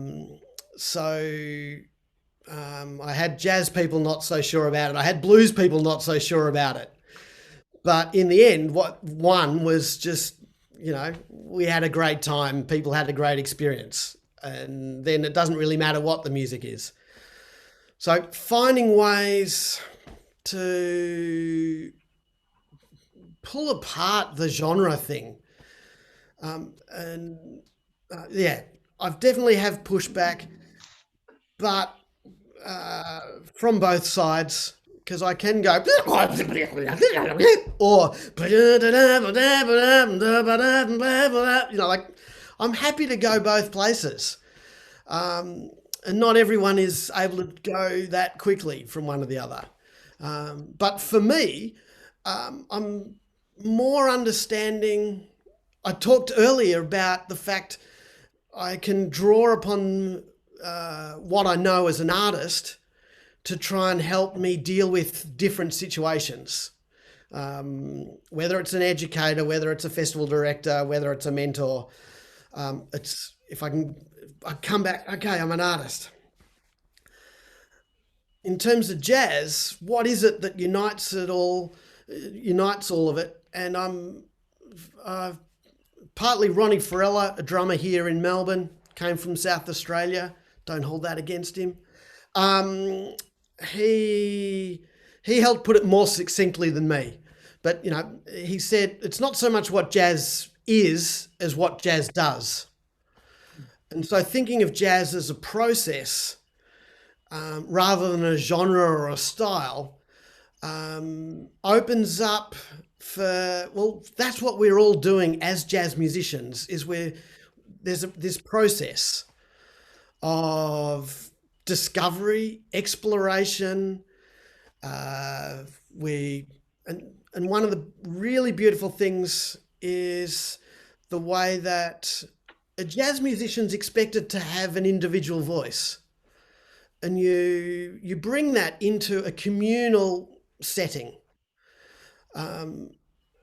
had jazz people not so sure about it. I had blues people not so sure about it. But in the end, what won was just, we had a great time. People had a great experience. And then it doesn't really matter what the music is. So finding ways to pull apart the genre thing. I've definitely have pushback, but from both sides, because I can go or I'm happy to go both places. And not everyone is able to go that quickly from one to the other. But for me, I'm more understanding. I talked earlier about the fact I can draw upon what I know as an artist to try and help me deal with different situations. Whether it's an educator, whether it's a festival director, whether it's a mentor. I come back, okay, I'm an artist. In terms of jazz, what is it that unites all of it? And I'm partly Ronnie Farella, a drummer here in Melbourne, came from South Australia. Don't hold that against him. He helped put it more succinctly than me. But, he said it's not so much what jazz is as what jazz does. And so thinking of jazz as a process rather than a genre or a style opens up for, that's what we're all doing as jazz musicians, is there's this process of discovery, exploration. And one of the really beautiful things is the way that a jazz musician's expected to have an individual voice. And you bring that into a communal setting.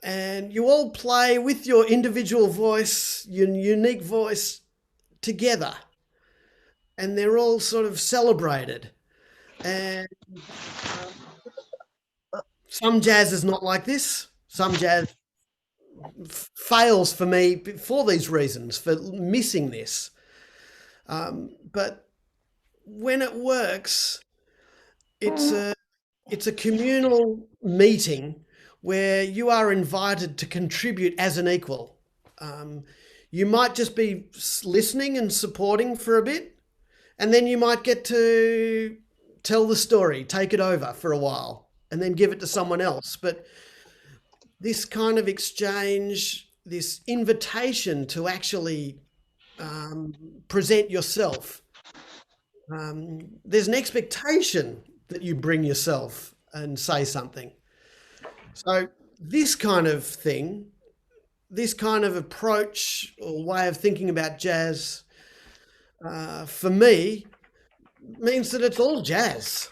and you all play with your individual voice, your unique voice together, and they're all sort of celebrated. And some jazz is not like this. Some jazz fails for me for these reasons, for missing this. But when it works, it's a communal meeting where you are invited to contribute as an equal. You might just be listening and supporting for a bit, and then you might get to tell the story, take it over for a while, and then give it to someone else. But this kind of exchange, this invitation to actually present yourself, there's an expectation that you bring yourself and say something. So this kind of thing, this kind of approach or way of thinking about jazz, for me, means that it's all jazz.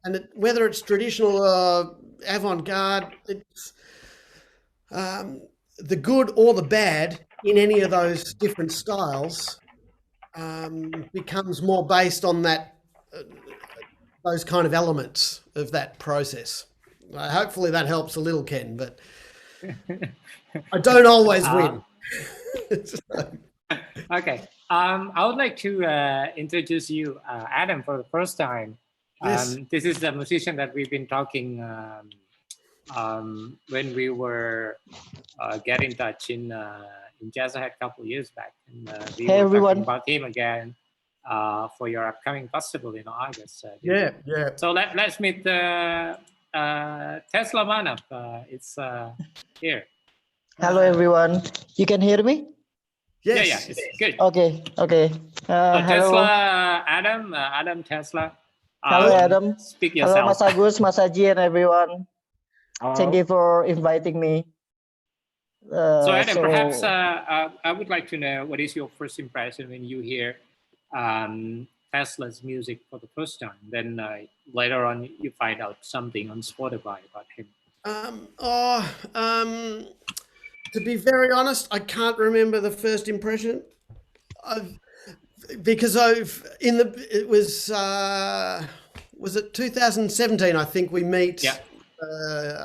And whether it's traditional or avant-garde, it's the good or the bad in any of those different styles becomes more based on that, those kind of elements of that process. Hopefully that helps a little, Ken, but I don't always win. Okay. I would like to introduce you, Adam, for the first time. Yes. This is the musician that we've been talking when we were get in touch in Jazz Ahead a couple of years back. And we Hey, were everyone. talking about him again for your upcoming festival in August. Yeah. So let's meet Tesla Manap. It's here. Hello, everyone. You can hear me? Yes. Yeah, it's good. Okay. Hello. Tesla, Adam Tesla. Hello, Adam. Speak Hello, yourself. Mas Agus, Mas Haji, and everyone. Thank you for inviting me. So Adam, perhaps I would like to know, what is your first impression when you hear Tesla's music for the first time? Then later on, you find out something on Spotify about him. To be very honest, I can't remember the first impression. It was it 2017? I think we meet. Yeah.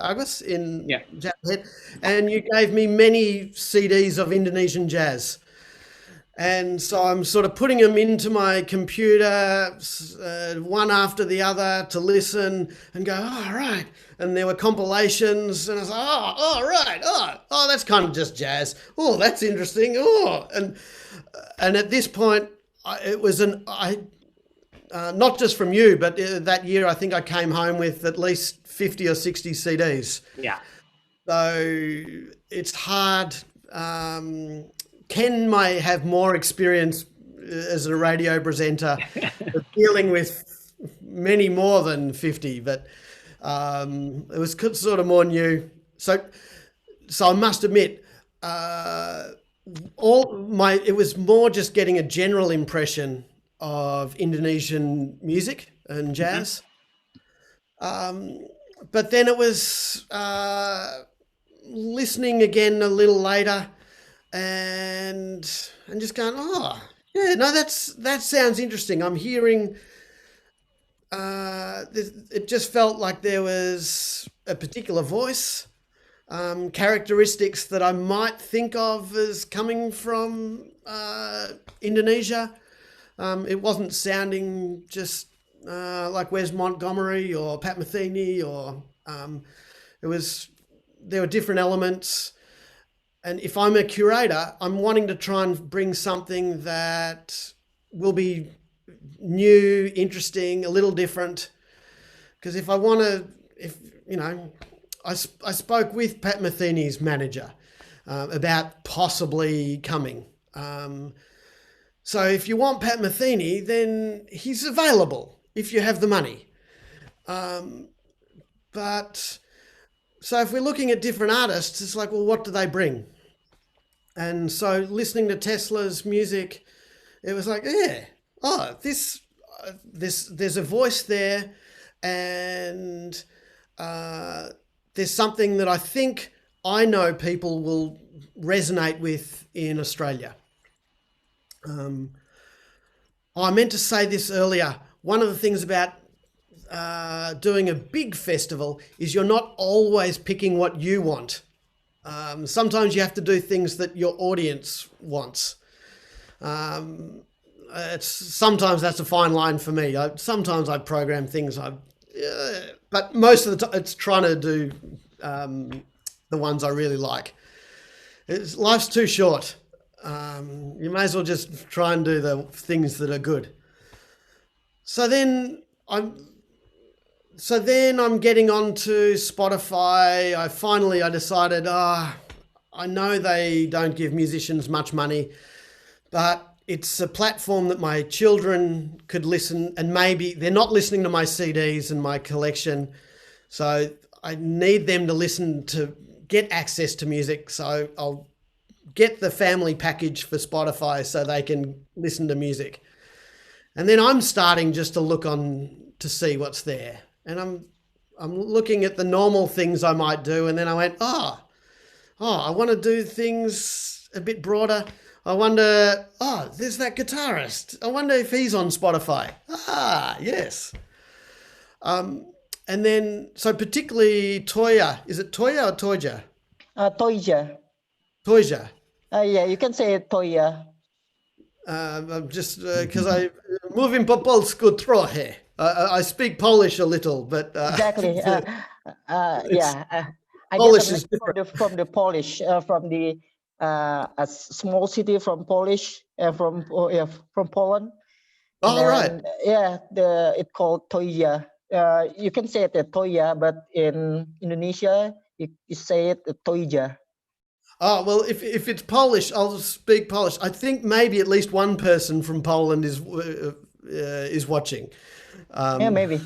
August in Jazz Head, and you gave me many CDs of Indonesian jazz, and so I'm sort of putting them into my computer one after the other to listen and go, oh, right. And there were compilations, and I was like, oh, right, oh, that's kind of just jazz. Oh, that's interesting. Oh, and at this point, it was not just from you, but that year I think I came home with at least 50 or 60 CDs. Yeah. So it's hard. Ken may have more experience as a radio presenter dealing with many more than 50, but it was sort of more new. So I must admit, it was more just getting a general impression of Indonesian music and jazz. But then it was listening again a little later and just going, oh, yeah, no, that sounds interesting. I'm hearing, it just felt like there was a particular voice, characteristics that I might think of as coming from Indonesia. It wasn't sounding just like Wes Montgomery or Pat Metheny, or there were different elements. And if I'm a curator, I'm wanting to try and bring something that will be new, interesting, a little different. Because I spoke with Pat Metheny's manager about possibly coming. So if you want Pat Metheny, then he's available if you have the money. But so if we're looking at different artists, it's like, well, what do they bring? And so listening to Tesla's music, it was like, yeah, there's a voice there, and there's something that I think I know people will resonate with in Australia. I meant to say this earlier. One of the things about doing a big festival is you're not always picking what you want. Sometimes you have to do things that your audience wants. Sometimes that's a fine line for me. Sometimes I program things, but most of the time it's trying to do the ones I really like. Life's too short. You may as well just try and do the things that are good. So then I'm getting onto Spotify. I decided, I know they don't give musicians much money, but it's a platform that my children could listen, and maybe they're not listening to my CDs and my collection. So I need them to listen to get access to music. So I'll get the family package for Spotify so they can listen to music. And then I'm starting just to look on to see what's there. And I'm looking at the normal things I might do. And then I went, I want to do things a bit broader. I wonder, there's that guitarist. I wonder if he's on Spotify. Yes. And then, so particularly Toya. Is it Toya or Toja? Toija. Toja. Yeah, you can say Toya. I'm just, because I mówię po polsku trochę. I speak Polish a little, but... Exactly. I Polish guess is different. from the Polish, from the a small city from Polish, from Poland. Right. Yeah, it's called Toija. You can say it Toya, but in Indonesia, you say it Toija. Oh, well, if it's Polish, I'll speak Polish. I think maybe at least one person from Poland is watching. Yeah, maybe.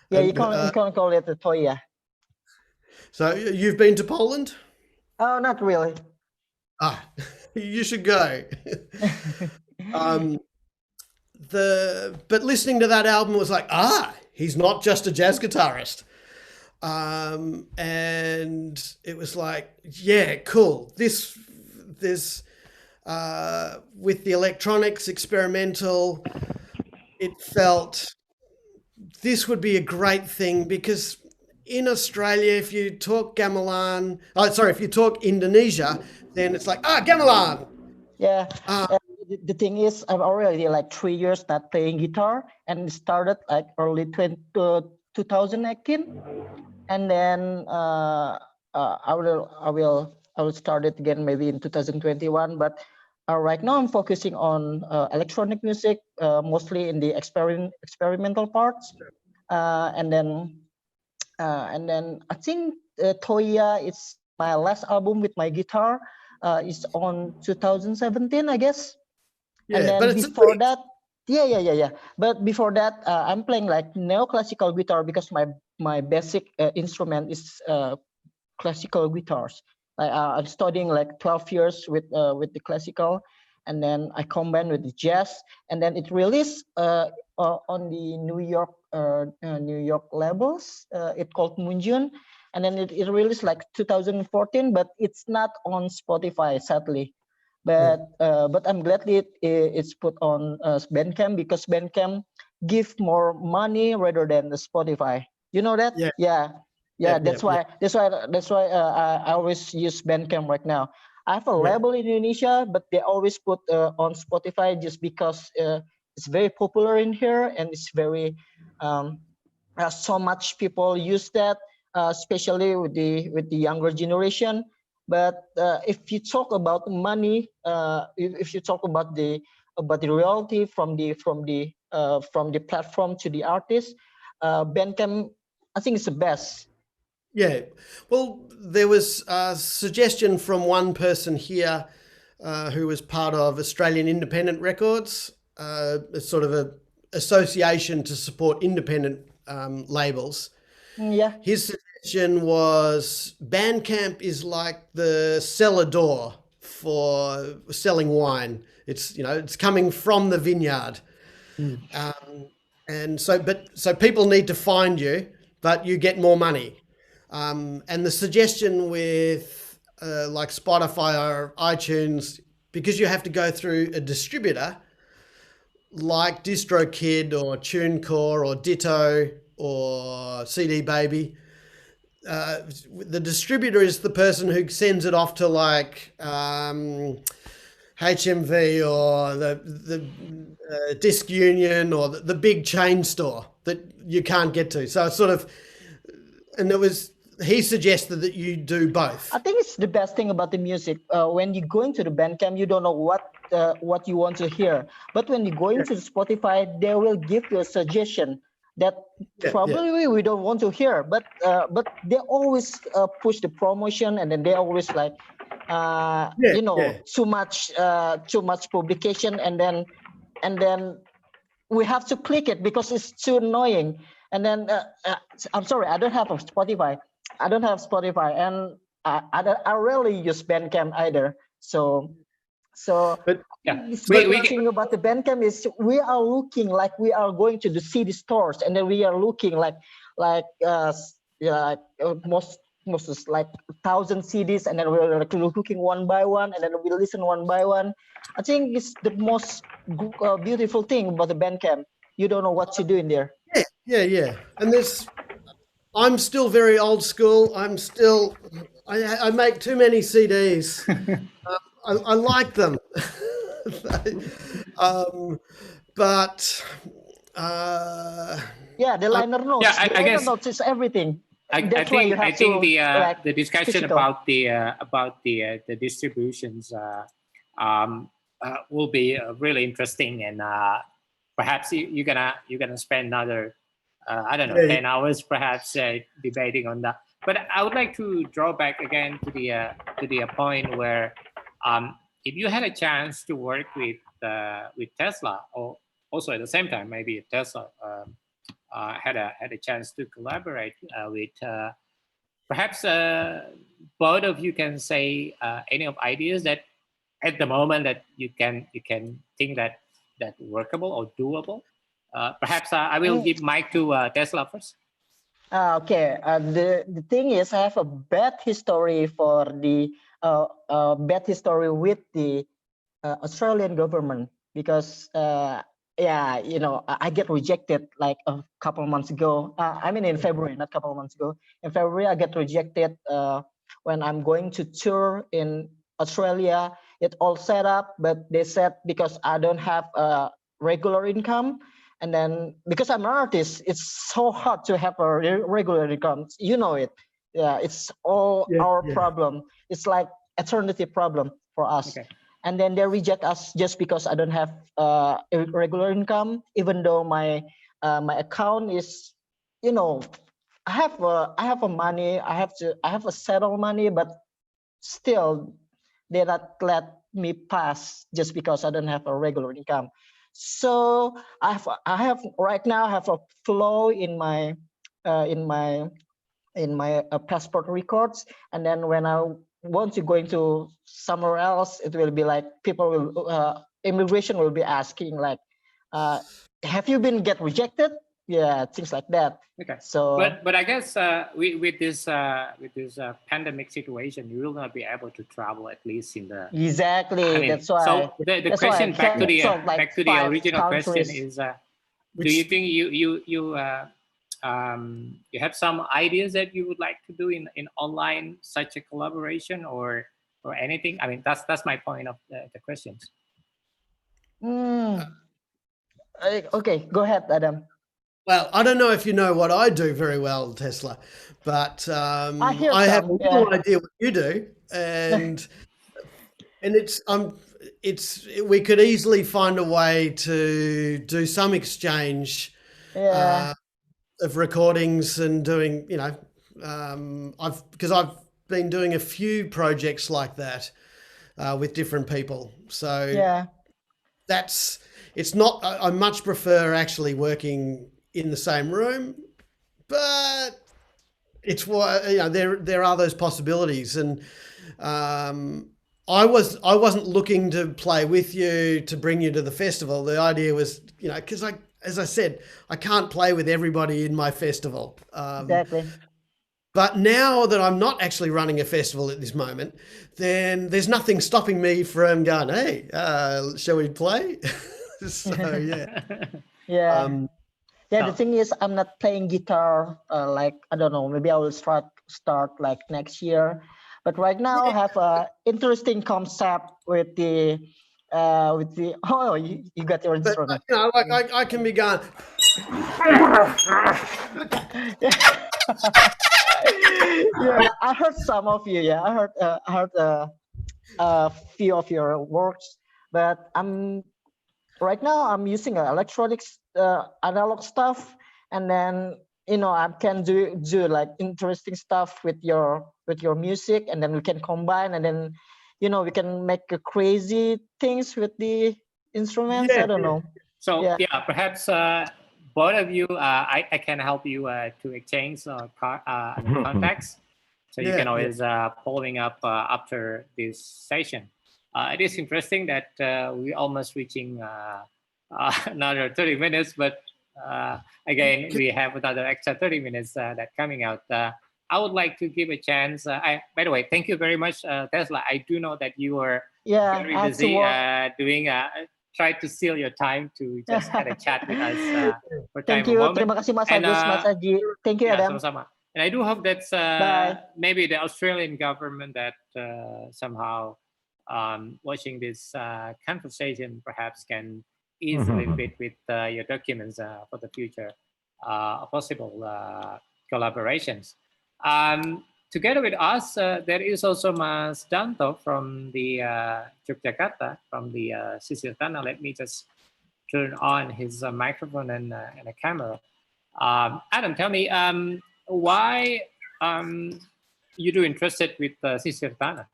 Yeah, you can't call it Toya. So you've been to Poland? Oh, not really. You should go. But listening to that album was like, he's not just a jazz guitarist. And it was like, yeah, cool. This with the electronics, experimental, it felt this would be a great thing, because in Australia, if you talk gamelan, if you talk Indonesia, then it's like, gamelan. Yeah. The thing is, I'm already like 3 years not playing guitar, and it started like early 2018, and then I will start it again maybe in 2021. But right now I'm focusing on electronic music, mostly in the experimental parts, and then I think Toya is my last album with my guitar. Is on 2017, I guess. Yeah, and then but it's before that, yeah. But before that, I'm playing like neoclassical guitar, because my basic instrument is classical guitars. I'm studying like 12 years with the classical, and then I combine with the jazz, and then it released on the New York labels. It's called Munjun, and then it released like 2014, but it's not on Spotify, sadly. But I'm glad it's put on Bandcamp, because Bandcamp give more money rather than the Spotify. You know that? Yeah. That's why I always use Bandcamp right now. I have a label in Indonesia, but they always put on Spotify just because it's very popular in here, and it's very so much people use that, especially with the younger generation. But if you talk about money, if you talk about the royalty from the platform to the artist, Bandcamp, I think it's the best. Yeah. Well, there was a suggestion from one person here who was part of Australian Independent Records, sort of a association to support independent labels. Yeah. His suggestion was Bandcamp is like the cellar door for selling wine. It's coming from the vineyard. And so people need to find you, but you get more money. And the suggestion with like Spotify or iTunes, because you have to go through a distributor like DistroKid or TuneCore or Ditto or CD Baby, the distributor is the person who sends it off to like HMV or the Disc Union or the big chain store that you can't get to. So it's sort of, and he suggested that you do both. I think it's the best thing about the music. When you go into the Bandcamp, you don't know what you want to hear. But when you go into the Spotify, they will give you a suggestion that probably we don't want to hear. But they always push the promotion, and then they always like too much publication, and then we have to click it because it's too annoying. And then I'm sorry, I don't have a Spotify. And I rarely use Bandcamp either. So but the thing about the Bandcamp is we are looking like we are going to the CD stores, and then we are looking like most is like 1,000 CDs, and then we're like looking one by one, and then we listen one by one. I think it's the most beautiful thing about the Bandcamp. You don't know what to do in there. Yeah. And I'm still very old school. I make too many CDs. I like them. But the liner notes. Yeah, I guess notes is everything. I think the discussion physical. about the distributions will be really interesting, and perhaps you're gonna spend another 10 hours perhaps debating on that. But I would like to draw back again to the point where if you had a chance to work with Tesla, or also at the same time maybe if Tesla had a chance to collaborate with perhaps both of you can say any of ideas that at the moment that you can think that workable or doable. Perhaps I will give mic to Tesla first. Okay. The thing is, I have a bad history with the Australian government because I get rejected like a couple months ago. In February, not a couple of months ago. In February, I get rejected when I'm going to tour in Australia. It's all set up, but they said because I don't have a regular income, and then because I'm an artist, it's so hard to have a regular income. You know it. Yeah, it's all our problem. It's like eternity problem for us. Okay. And then they reject us just because I don't have a regular income, even though my account is, I have a money. I have a settled money, but still they not let me pass just because I don't have a regular income. So I have right now a flow in my passport records, and then when I want to go into somewhere else, it will be like immigration will be asking like, have you been get rejected? Yeah, things like that. Okay. So, but I guess with this pandemic situation, you will not be able to travel at least in the exactly. That's why. So the question back to the original question is, do you think you have some ideas that you would like to do in online such a collaboration or anything? I mean, that's my point of the questions. Okay, go ahead, Adam. Well, I don't know if you know what I do very well, Tesla, but I have no idea what you do, and we could easily find a way to do some exchange of recordings and doing, because I've been doing a few projects like that with different people. So it's not. I much prefer actually working in the same room, but it's there are those possibilities, and I wasn't looking to play with you to bring you to the festival. The idea was, because as I said, I can't play with everybody in my festival. Exactly. But now that I'm not actually running a festival at this moment, then there's nothing stopping me from going, hey, shall we play? So, yeah. Yeah. Yeah, Oh. the thing is, I'm not playing guitar. Like, I don't know, maybe I will start like next year. But right now, I have a interesting concept with the oh, you got your But, instrument. you know, like I can be going, Yeah, I heard some of you. Yeah, I heard a few of your works, but right now I'm using electronics, analog stuff, and then I can do like interesting stuff with your music, and then we can combine, and then we can make crazy things with the instruments. yeah, I don't know. So Yeah. perhaps both of you, I can help you to exchange contacts. So you can always following up after this session. It is interesting that we're almost reaching another 30 minutes, but again, we have another extra 30 minutes that coming out. I would like to give a chance. By the way, thank you very much, Tesla. I do know that you are very I have to busy work. doing. Try to steal your time to just had a chat with us for time Thank you. a moment. Terima kasih Mas And, Agus, Mas Aji. Thank you, Yeah, Adam. sama-sama. And I do hope that Bye. maybe the Australian government that somehow watching this conversation perhaps can ease a little bit with your documents for the future possible collaborations. Together with us, there is also Mas Danto from the Yogyakarta, from the Sisir Tanah. Let me just turn on his microphone and a camera. Adam, tell me, why you do interested with Sisir Tanah?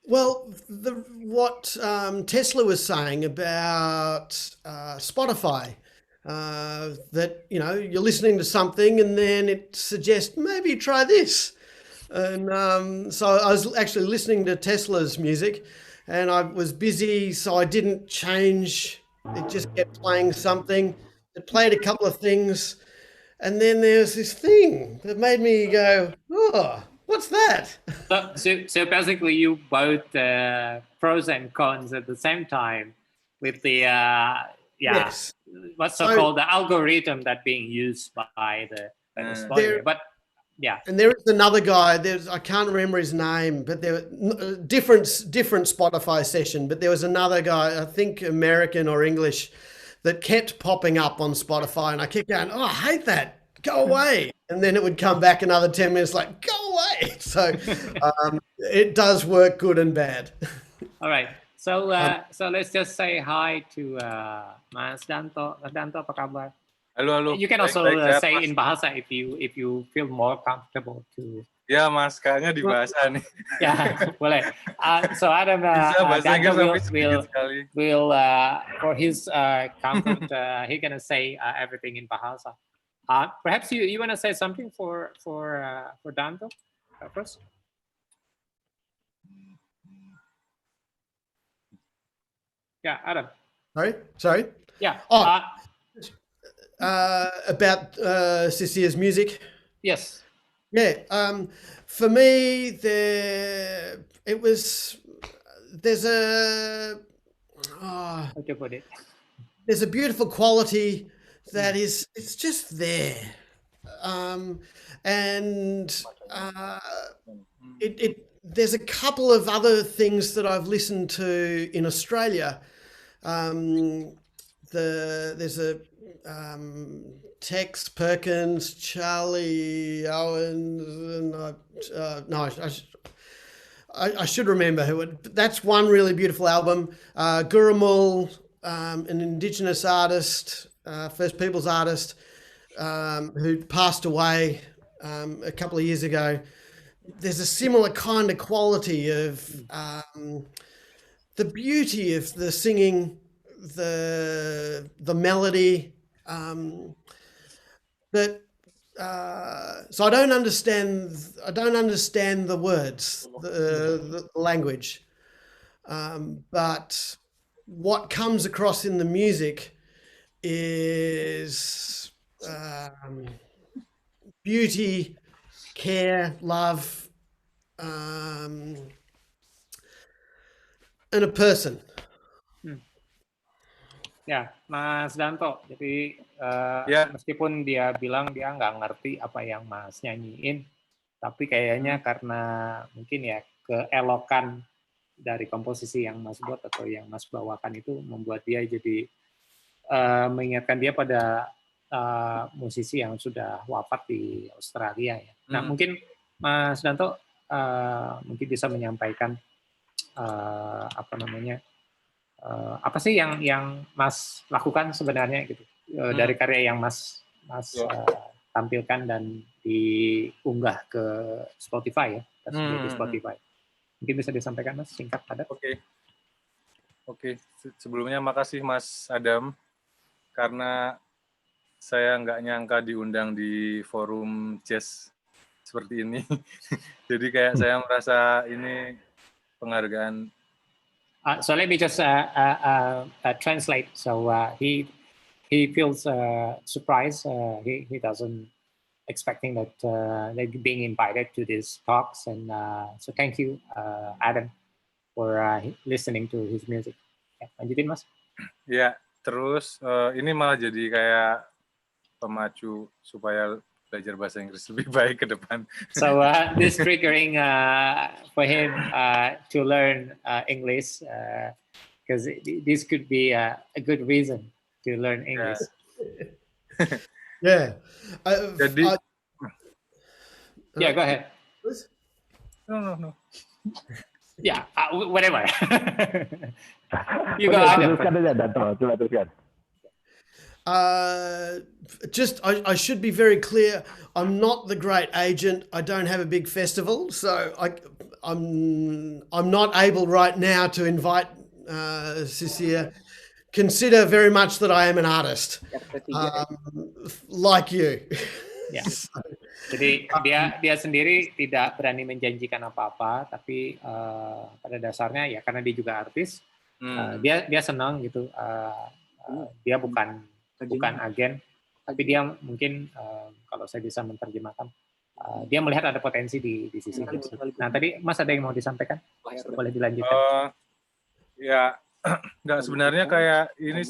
Well, what Tesla was saying about Spotify, that you're listening to something and then it suggests maybe try this, and so I was actually listening to Tesla's music, and I was busy, so I didn't change. It just kept playing something. It played a couple of things, and then there's this thing that made me go, oh. What's that? So basically, you both pros and cons at the same time with the Yes. what's so-called the algorithm that being used by the Spotify. But yeah, and there is another guy. I can't remember his name, but there different Spotify session. But there was another guy, I think American or English, that kept popping up on Spotify, and I kept going, "Oh, I hate that. Go away!" And then it would come back another 10 minutes, like, "Go away!" So it does work good and bad. All right. So so let's just say hi to Mas Danto. Mas Danto, apa kabar? Halo, halo. You can also say in bahasa if you feel more comfortable to. Ya, Mas, kayaknya di bahasa nih. Yeah, boleh. So Adam, Danto will for his comfort, he gonna say everything in bahasa. Perhaps you want to say something for Danto first? Yeah, Adam. Sorry. Yeah. About Cecia's music. Yes. Yeah. For me, there's a beautiful quality that it's just there, and there's a couple of other things that I've listened to in Australia. There's a Tex Perkins, Charlie Owens, and I should remember who it. That's one really beautiful album. Gurumul, an Indigenous artist, First Peoples artist, who passed away a couple of years ago. There's a similar kind of quality of the beauty of the singing, the melody. So I don't understand the words, the language, but what comes across in the music is beauty, care, love, and a person. Ya, Mas Danto. Jadi Ya. meskipun dia bilang dia nggak ngerti apa yang Mas nyanyiin, tapi kayaknya karena mungkin ya keelokan dari komposisi yang Mas buat atau yang Mas bawakan itu membuat dia jadi mengingatkan dia pada musisi yang sudah wafat di Australia ya. Nah, mungkin Mas Danto mungkin bisa menyampaikan apa namanya apa sih yang Mas lakukan sebenarnya gitu dari karya yang Mas tampilkan dan diunggah ke Spotify ya, tersedia di Spotify. Mungkin bisa disampaikan Mas singkat padat. Oke. Sebelumnya makasih Mas Adam karena saya nggak nyangka diundang di forum jazz seperti ini. Jadi kayak saya merasa ini penghargaan. So let me just translate. So he feels surprised. He doesn't expecting that being invited to these talks, and so thank you, Adam, for listening to his music. Ya, lanjutin Mas. Ya, terus ini malah jadi kayak pemacu supaya belajar bahasa Inggris lebih baik ke depan. So this triggering for him to learn English because this could be a good reason to learn English. Yeah. Jadi, yeah, go ahead. No. Yeah, whatever. You go ahead. Teruskan aja, Danto. Coba teruskan. I should be very clear. I'm not the great agent. I don't have a big festival, so I'm not able right now to invite Cecilia. Consider very much that I am an artist, like you. Ya. Jadi dia sendiri tidak berani menjanjikan apa-apa, tapi pada dasarnya ya karena dia juga artis, dia senang gitu. Dia bukan agen, tapi dia mungkin kalau saya bisa menerjemahkan, dia melihat ada potensi di sisi itu. Nah tadi Mas ada yang mau disampaikan? Boleh dilanjutkan. Ya, nggak sebenarnya kayak ini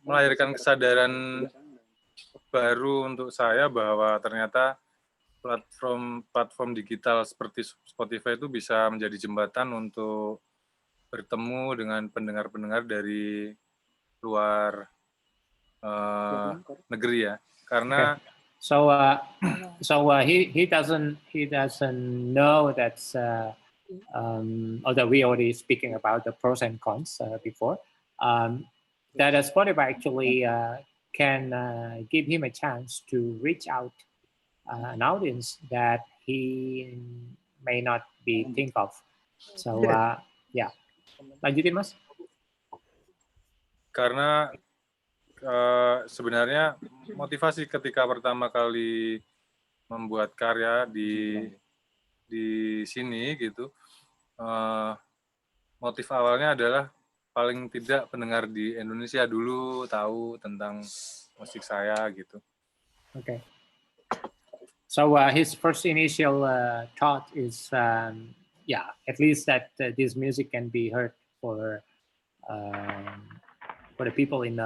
melahirkan kesadaran baru untuk saya bahwa ternyata platform digital seperti Spotify itu bisa menjadi jembatan untuk bertemu dengan pendengar-pendengar dari luar negeri ya, karena so he doesn't know that although we already speaking about the pros and cons before, that Spotify actually can give him a chance to reach out an audience that he may not be think of. So yeah, lanjutin Mas. Karena sebenarnya motivasi ketika pertama kali membuat karya di sini gitu, motif awalnya adalah paling tidak pendengar di Indonesia dulu tahu tentang musik saya gitu. Okay. So his first initial thought is, at least that this music can be heard for the people in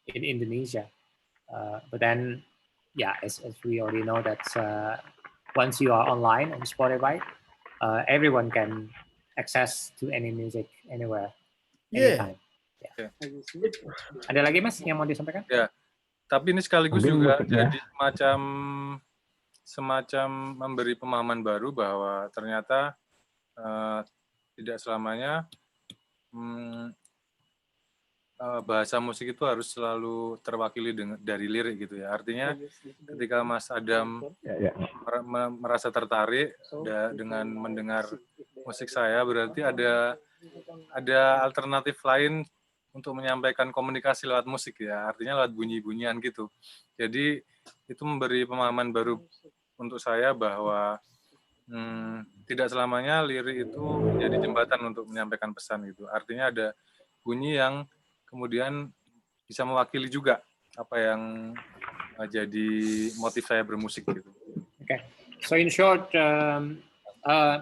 Indonesia. But then, as we already know that once you are online on Spotify, everyone can access to any music anywhere. Yeah. Ada lagi Mas yang mau disampaikan? Ya, tapi ini sekaligus mungkin juga musiknya. jadi semacam memberi pemahaman baru bahwa ternyata tidak selamanya bahasa musik itu harus selalu terwakili dari lirik gitu ya. Artinya ketika Mas Adam merasa tertarik dengan mendengar musik saya, berarti ada alternatif lain untuk menyampaikan komunikasi lewat musik ya, artinya lewat bunyi-bunyian gitu. Jadi itu memberi pemahaman baru untuk saya bahwa tidak selamanya lirik itu menjadi jembatan untuk menyampaikan pesan gitu. Artinya ada bunyi yang kemudian bisa mewakili juga apa yang jadi motif saya bermusik gitu. Okay. So in short,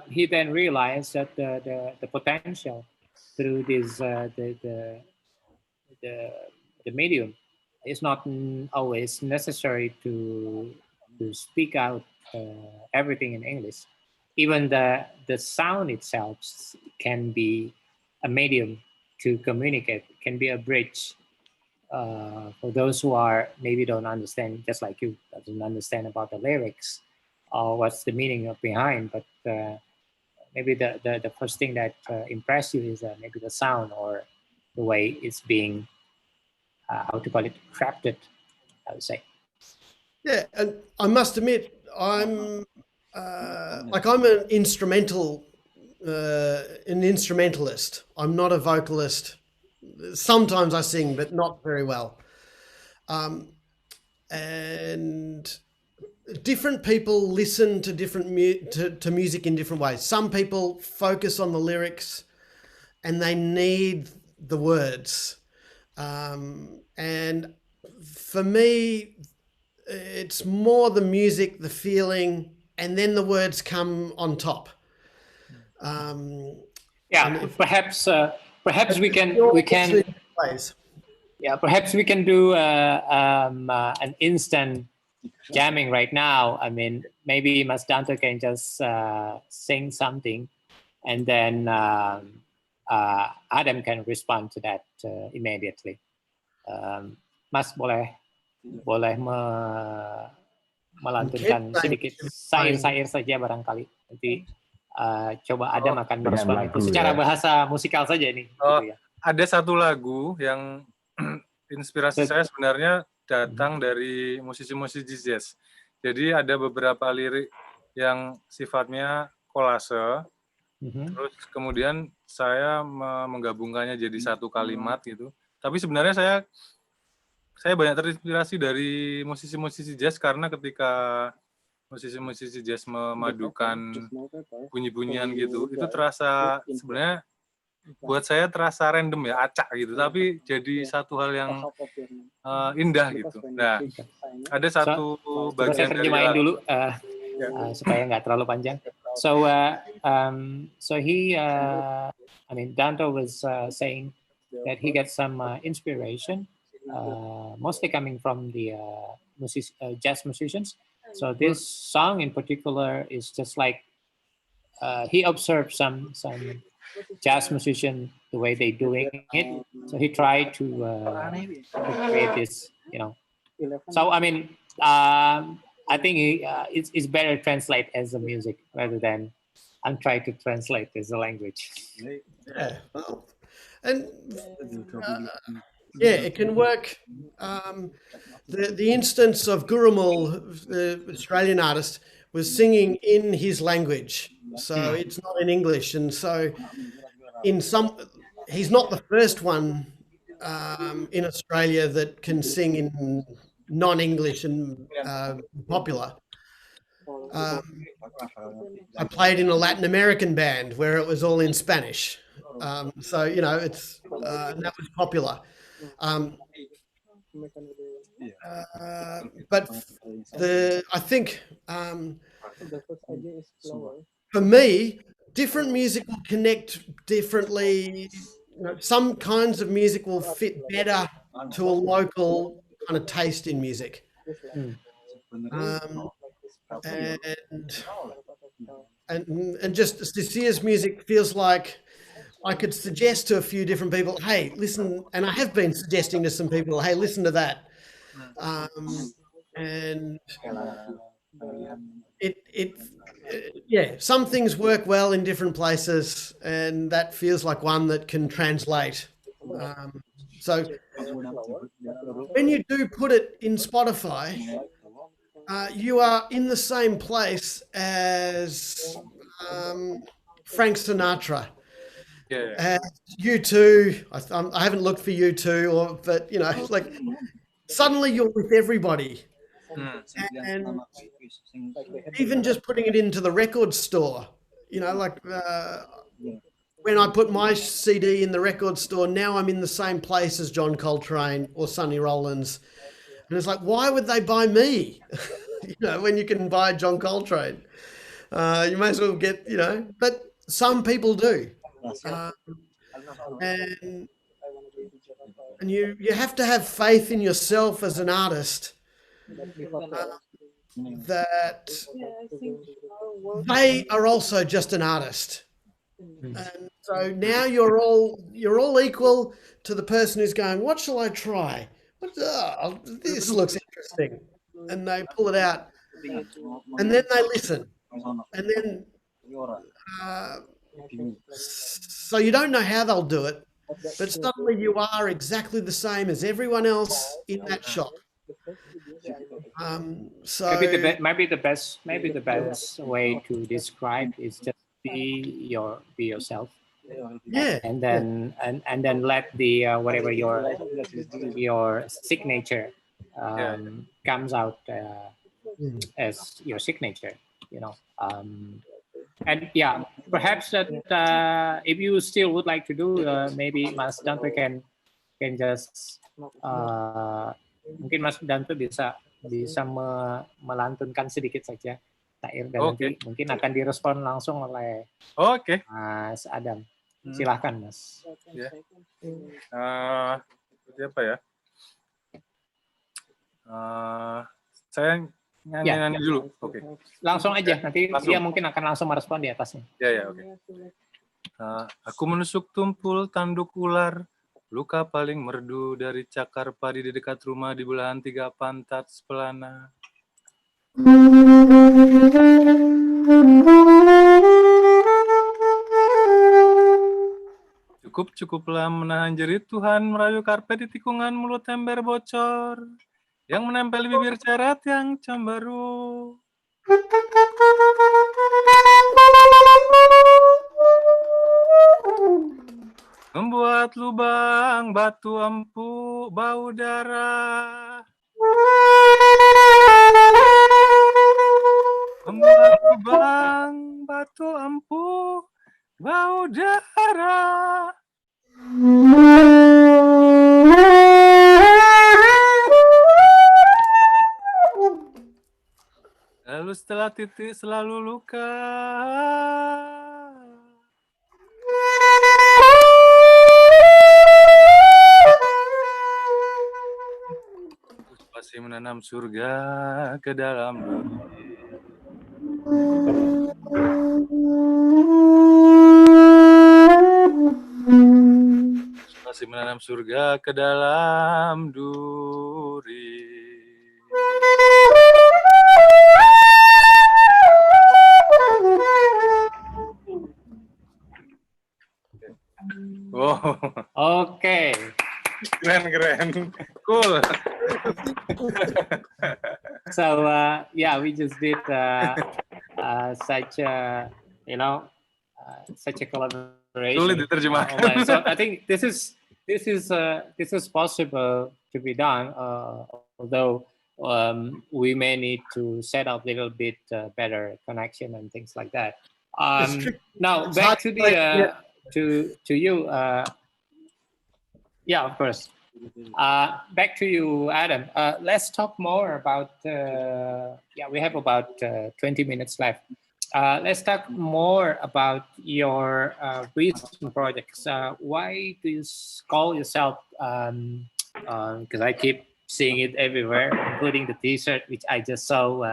he then realized that the potential through this the medium is not always necessary to speak out everything in English. Even the sound itself can be a medium to communicate, can be a bridge for those who are maybe don't understand, just like you, doesn't understand about the lyrics or what's the meaning of behind, but maybe the first thing that impressed you is maybe the sound or the way it's being, how to call it, crafted, I would say. Yeah, and I must admit, I'm I'm an instrumentalist. I'm not a vocalist. Sometimes I sing, but not very well. And different people listen to different to music in different ways. Some people focus on the lyrics, and they need the words. And for me, it's more the music, the feeling, and then the words come on top. Perhaps we can perhaps we can do an instant jamming right now. I mean, maybe Mas Danto can just sing something, and then Adam can respond to that immediately. Mas boleh melantunkan sedikit sair-sair saja barangkali. Nanti coba Adam akan merespon itu secara bahasa musikal saja nih. Gitu ya. Ada satu lagu yang inspirasi saya sebenarnya datang dari musisi-musisi jazz. Jadi ada beberapa lirik yang sifatnya kolase, terus kemudian saya menggabungkannya jadi satu kalimat gitu. Tapi sebenarnya saya banyak terinspirasi dari musisi-musisi jazz karena ketika musisi-musisi jazz memadukan bunyi-bunyian gitu, itu terasa sebenarnya buat saya terasa random ya, acak gitu, tapi jadi satu hal yang indah gitu. Nah, ada satu bagian saya terjemahin dulu supaya nggak terlalu panjang. So he, I mean, Danto was saying that he gets some inspiration. Mostly coming from the jazz musicians. So this song in particular is just like he observed some jazz musician, the way they doing it. So he tried to create this, you know. So I mean, I think it's better translate as a music rather than I'm trying to translate as a language. Yeah, well, and. Yeah, it can work. The instance of Gurumul, the Australian artist, was singing in his language, so it's not in English, and so he's not the first one in Australia that can sing in non-English and popular. I played in a Latin American band where it was all in Spanish, so you know it's that was popular. But I think for me, different music will connect differently. You know, some kinds of music will fit better to a local kind of taste in music. And just Cecilia's music feels like I could suggest to a few different people, hey, listen, and I have been suggesting to some people, hey, listen to that. And some things work well in different places, and that feels like one that can translate. So when you do put it in Spotify, you are in the same place as Frank Sinatra. Yeah. U2, I haven't looked for U2, but you know, like suddenly you're with everybody, and even just putting it into the record store, you know, like when I put my CD in the record store, now I'm in the same place as John Coltrane or Sonny Rollins. And it's like, why would they buy me? You know, when you can buy John Coltrane, you may as well get, you know, but some people do. Uh, and you have to have faith in yourself as an artist, that they are also just an artist. And so now you're all equal to the person who's going, what shall I try? This looks interesting. And they pull it out, and then they listen. And then, so you don't know how they'll do it, but suddenly you are exactly the same as everyone else in that shop. So maybe the best way to describe is just be yourself. Yeah. And then let the whatever your signature comes out as your signature, you know. And yeah, perhaps that if you still would like to do, maybe Mas Danto can just mungkin Mas Danto bisa melantunkan sedikit saja syair, dan nanti mungkin akan direspon langsung oleh Mas Adam. Silahkan Mas. Seperti apa ya? Saya nyanyi dulu. Oke. Langsung aja, nanti dia mungkin akan langsung merespon di atasnya. Oke. Aku menusuk tumpul tanduk ular, luka paling merdu dari cakar padi di dekat rumah di belahan 3 pantat sepelana. Cukuplah menahan jerit Tuhan merayu karpet di tikungan mulut ember bocor yang menempel bibir ceret yang cemberut. Membuat lubang batu empuk bau darah. Membuat lubang batu empuk bau darah. Lalu setelah titik selalu luka. Pasti menanam surga ke dalam bumi. Pasti menanam surga ke dalam duri. Wow. Okay. Keren. Cool. So yeah, we just did such a such a collaboration. Sulit diterjemahkan. So I think this is possible to be done, although we may need to set up a little bit better connection and things like that. Now back to the to you. Yeah, of course. Back to you, Adam. Let's talk more about. We have about 20 minutes left. Let's talk more about your recent projects. Why do you call yourself? Because I keep seeing it everywhere, including the T-shirt, which I just saw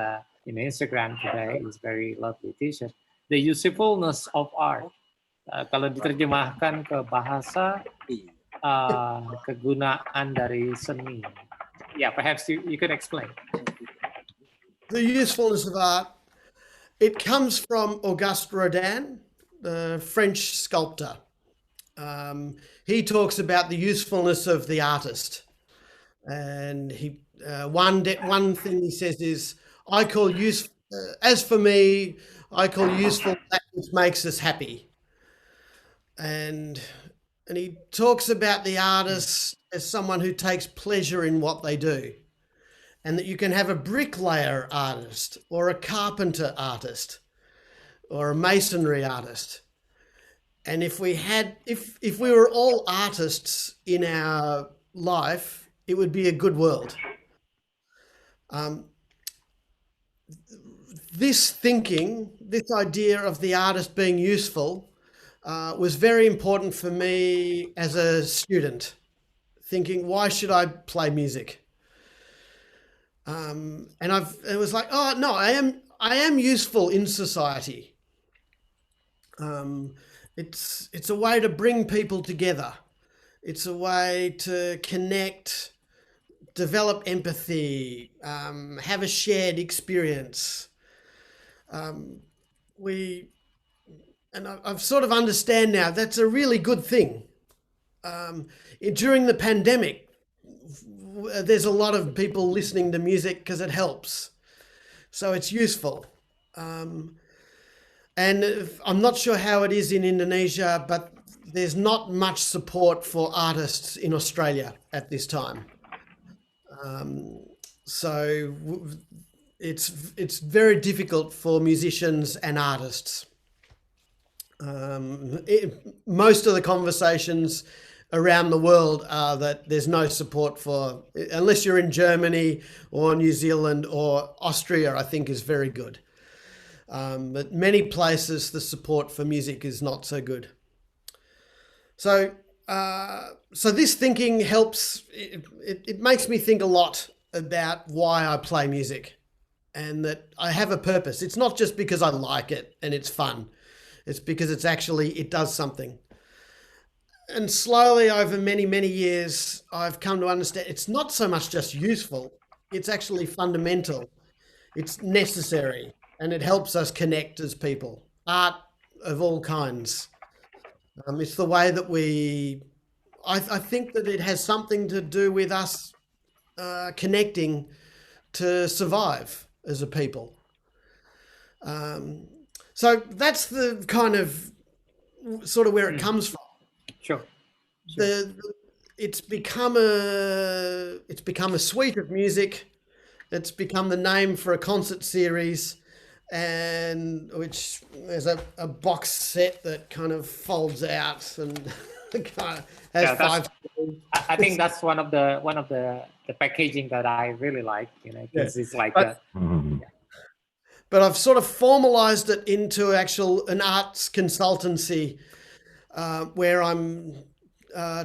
in Instagram today. It's very lovely T-shirt. The usefulness of art. Kalau diterjemahkan ke bahasa, kegunaan dari seni. Yeah, perhaps you could explain. The usefulness of art, it comes from Auguste Rodin, the French sculptor. He talks about the usefulness of the artist. And he one thing he says is, as for me, I call useful that which makes us happy. And he talks about the artist as someone who takes pleasure in what they do, and that you can have a bricklayer artist or a carpenter artist or a masonry artist. And if we were all artists in our life, it would be a good world. Um, this thinking, this idea of the artist being useful, was very important for me as a student, thinking, why should I play music? And it was like, oh no, I am useful in society. It's a way to bring people together. It's a way to connect, develop empathy, have a shared experience. I've sort of understand now that's a really good thing. During the pandemic, there's a lot of people listening to music because it helps. So it's useful. And I'm not sure how it is in Indonesia, but there's not much support for artists in Australia at this time. So it's very difficult for musicians and artists. Most of the conversations around the world are that there's no support for, unless you're in Germany or New Zealand or Austria, I think is very good. But many places, the support for music is not so good. So this thinking helps, it makes me think a lot about why I play music and that I have a purpose. It's not just because I like it and it's fun. It's because it does something. And slowly over many, many years, I've come to understand it's not so much just useful, it's actually fundamental. It's necessary and it helps us connect as people. Art of all kinds. It's the way that I think that it has something to do with us connecting to survive as a people. So that's the kind of sort of where it comes from. Sure. It's become a suite of music. It's become the name for a concert series, and which there's a box set that kind of folds out and kind of has five. I think that's one of the packaging that I really like. Because it's like But I've sort of formalized it into an arts consultancy where I'm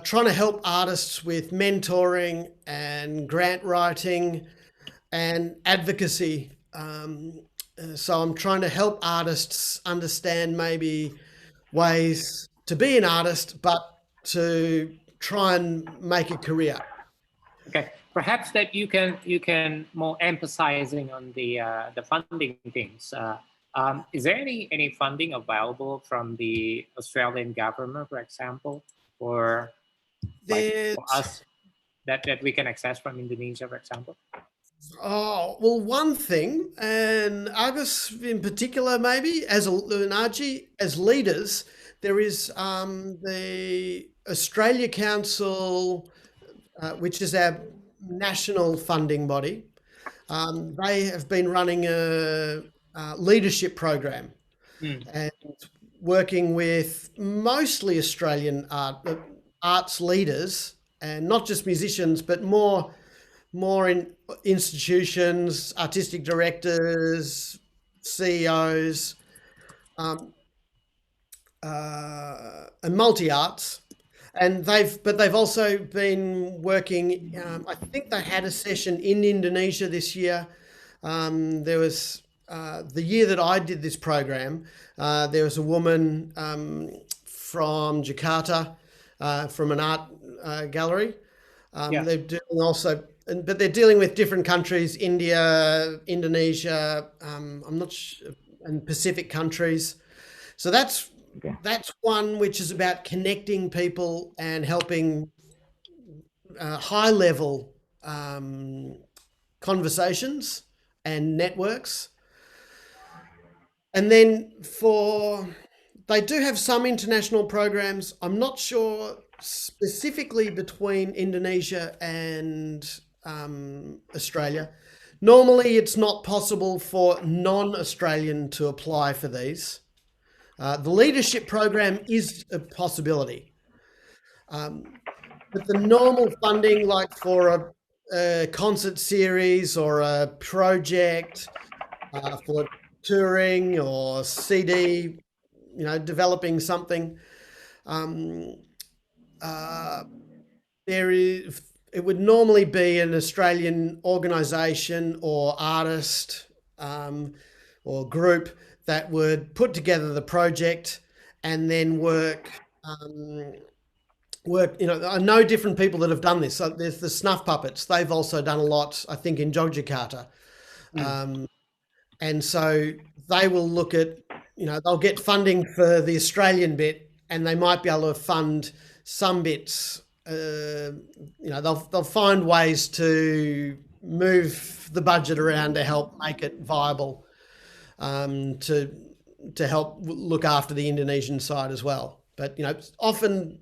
trying to help artists with mentoring and grant writing and advocacy. So I'm trying to help artists understand maybe ways to be an artist, but to try and make a career. Okay, perhaps that you can more emphasizing on the funding things. Is there any funding available from the Australian government, for example, or for us that we can access from Indonesia, for example? Oh, well, one thing, and Argus in particular, maybe as leaders, there is the Australia Council, which is our national funding body. They have been running a leadership program and working with mostly Australian arts leaders, and not just musicians, but more in institutions, artistic directors, CEOs, and multi-arts. And they've also been working, I think they had a session in Indonesia this year. There was, the year that I did this program, there was a woman from Jakarta, from an art gallery. They're doing also, but they're dealing with different countries, India, Indonesia, I'm not sure, and Pacific countries. So that's one which is about connecting people and helping high level conversations and networks. And then they do have some international programs. I'm not sure specifically between Indonesia and Australia. Normally, it's not possible for non-Australian to apply for these. The leadership program is a possibility. But the normal funding, like for a concert series or a project for touring or CD, developing something. It would normally be an Australian organisation or artist or group that would put together the project and then work. I know different people that have done this. So there's the Snuff Puppets. They've also done a lot, I think, in Yogyakarta. And so they will look at, they'll get funding for the Australian bit, and they might be able to fund some bits. They'll find ways to move the budget around to help make it viable, to help look after the Indonesian side as well. But often,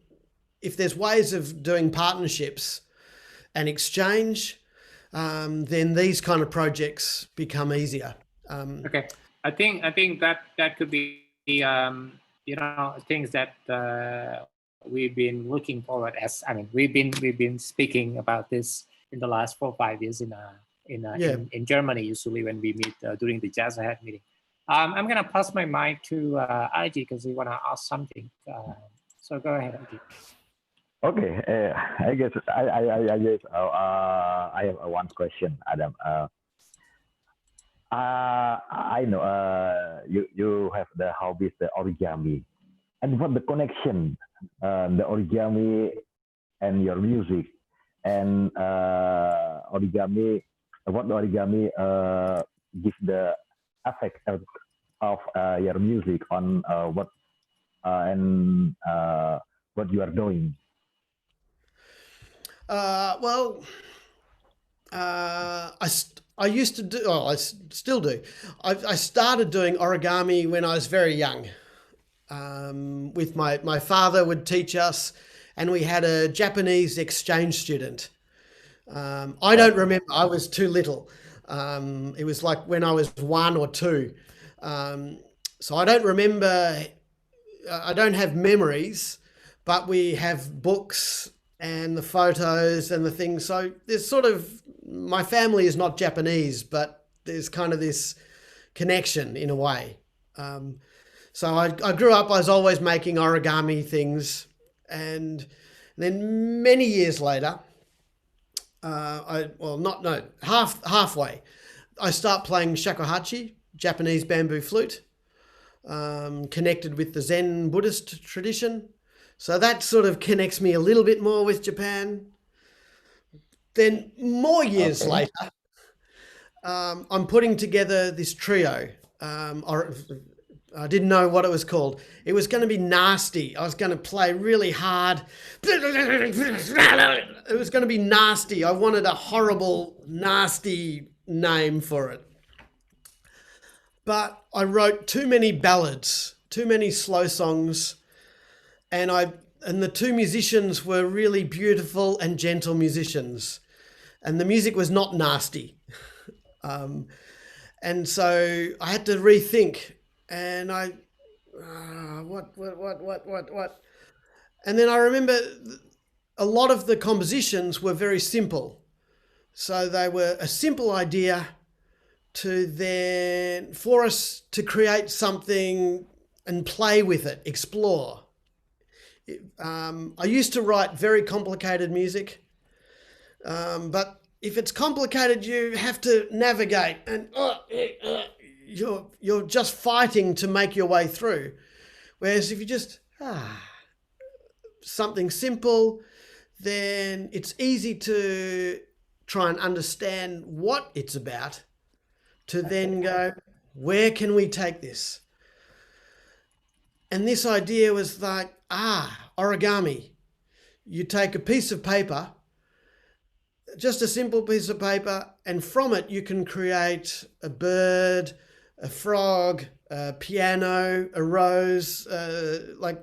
if there's ways of doing partnerships and exchange, then these kind of projects become easier. Okay, I think that could be things that we've been looking forward as. I mean, we've been speaking about this in the last 4 or 5 years in Germany. Usually when we meet during the Jazz Ahead meeting. I'm gonna pass my mic to IG because we wanna ask something. So go ahead, IG. Okay, I guess I have one question, Adam. I know you have the hobbies, the origami, and what the connection, the origami and your music, and origami, what the origami gives the effect of your music on what you are doing. I used to do, I still do. I started doing origami when I was very young. With my father would teach us, and we had a Japanese exchange student. I don't remember, I was too little. It was like when I was 1 or 2. So I don't remember, I don't have memories, but we have books and the photos and the things. So there's sort of, my family is not Japanese, but there's kind of this connection in a way. So I grew up, I was always making origami things. And then many years later, halfway, I start playing shakuhachi, Japanese bamboo flute, connected with the Zen Buddhist tradition. So that sort of connects me a little bit more with Japan. Then more years later, I'm putting together this trio. I didn't know what it was called. It was going to be nasty. I was going to play really hard. It was going to be nasty. I wanted a horrible, nasty name for it. But I wrote too many ballads, too many slow songs. And the two musicians were really beautiful and gentle musicians. And the music was not nasty. And so I had to rethink. And what? And then I remember a lot of the compositions were very simple. So they were a simple idea for us to create something and play with it, explore. I used to write very complicated music, but if it's complicated, you have to navigate, and you're just fighting to make your way through. Whereas if you just something simple, then it's easy to try and understand what it's about, to then go, where can we take this? And this idea was like, origami. You take a piece of paper, just a simple piece of paper, and from it you can create a bird, a frog, a piano, a rose, from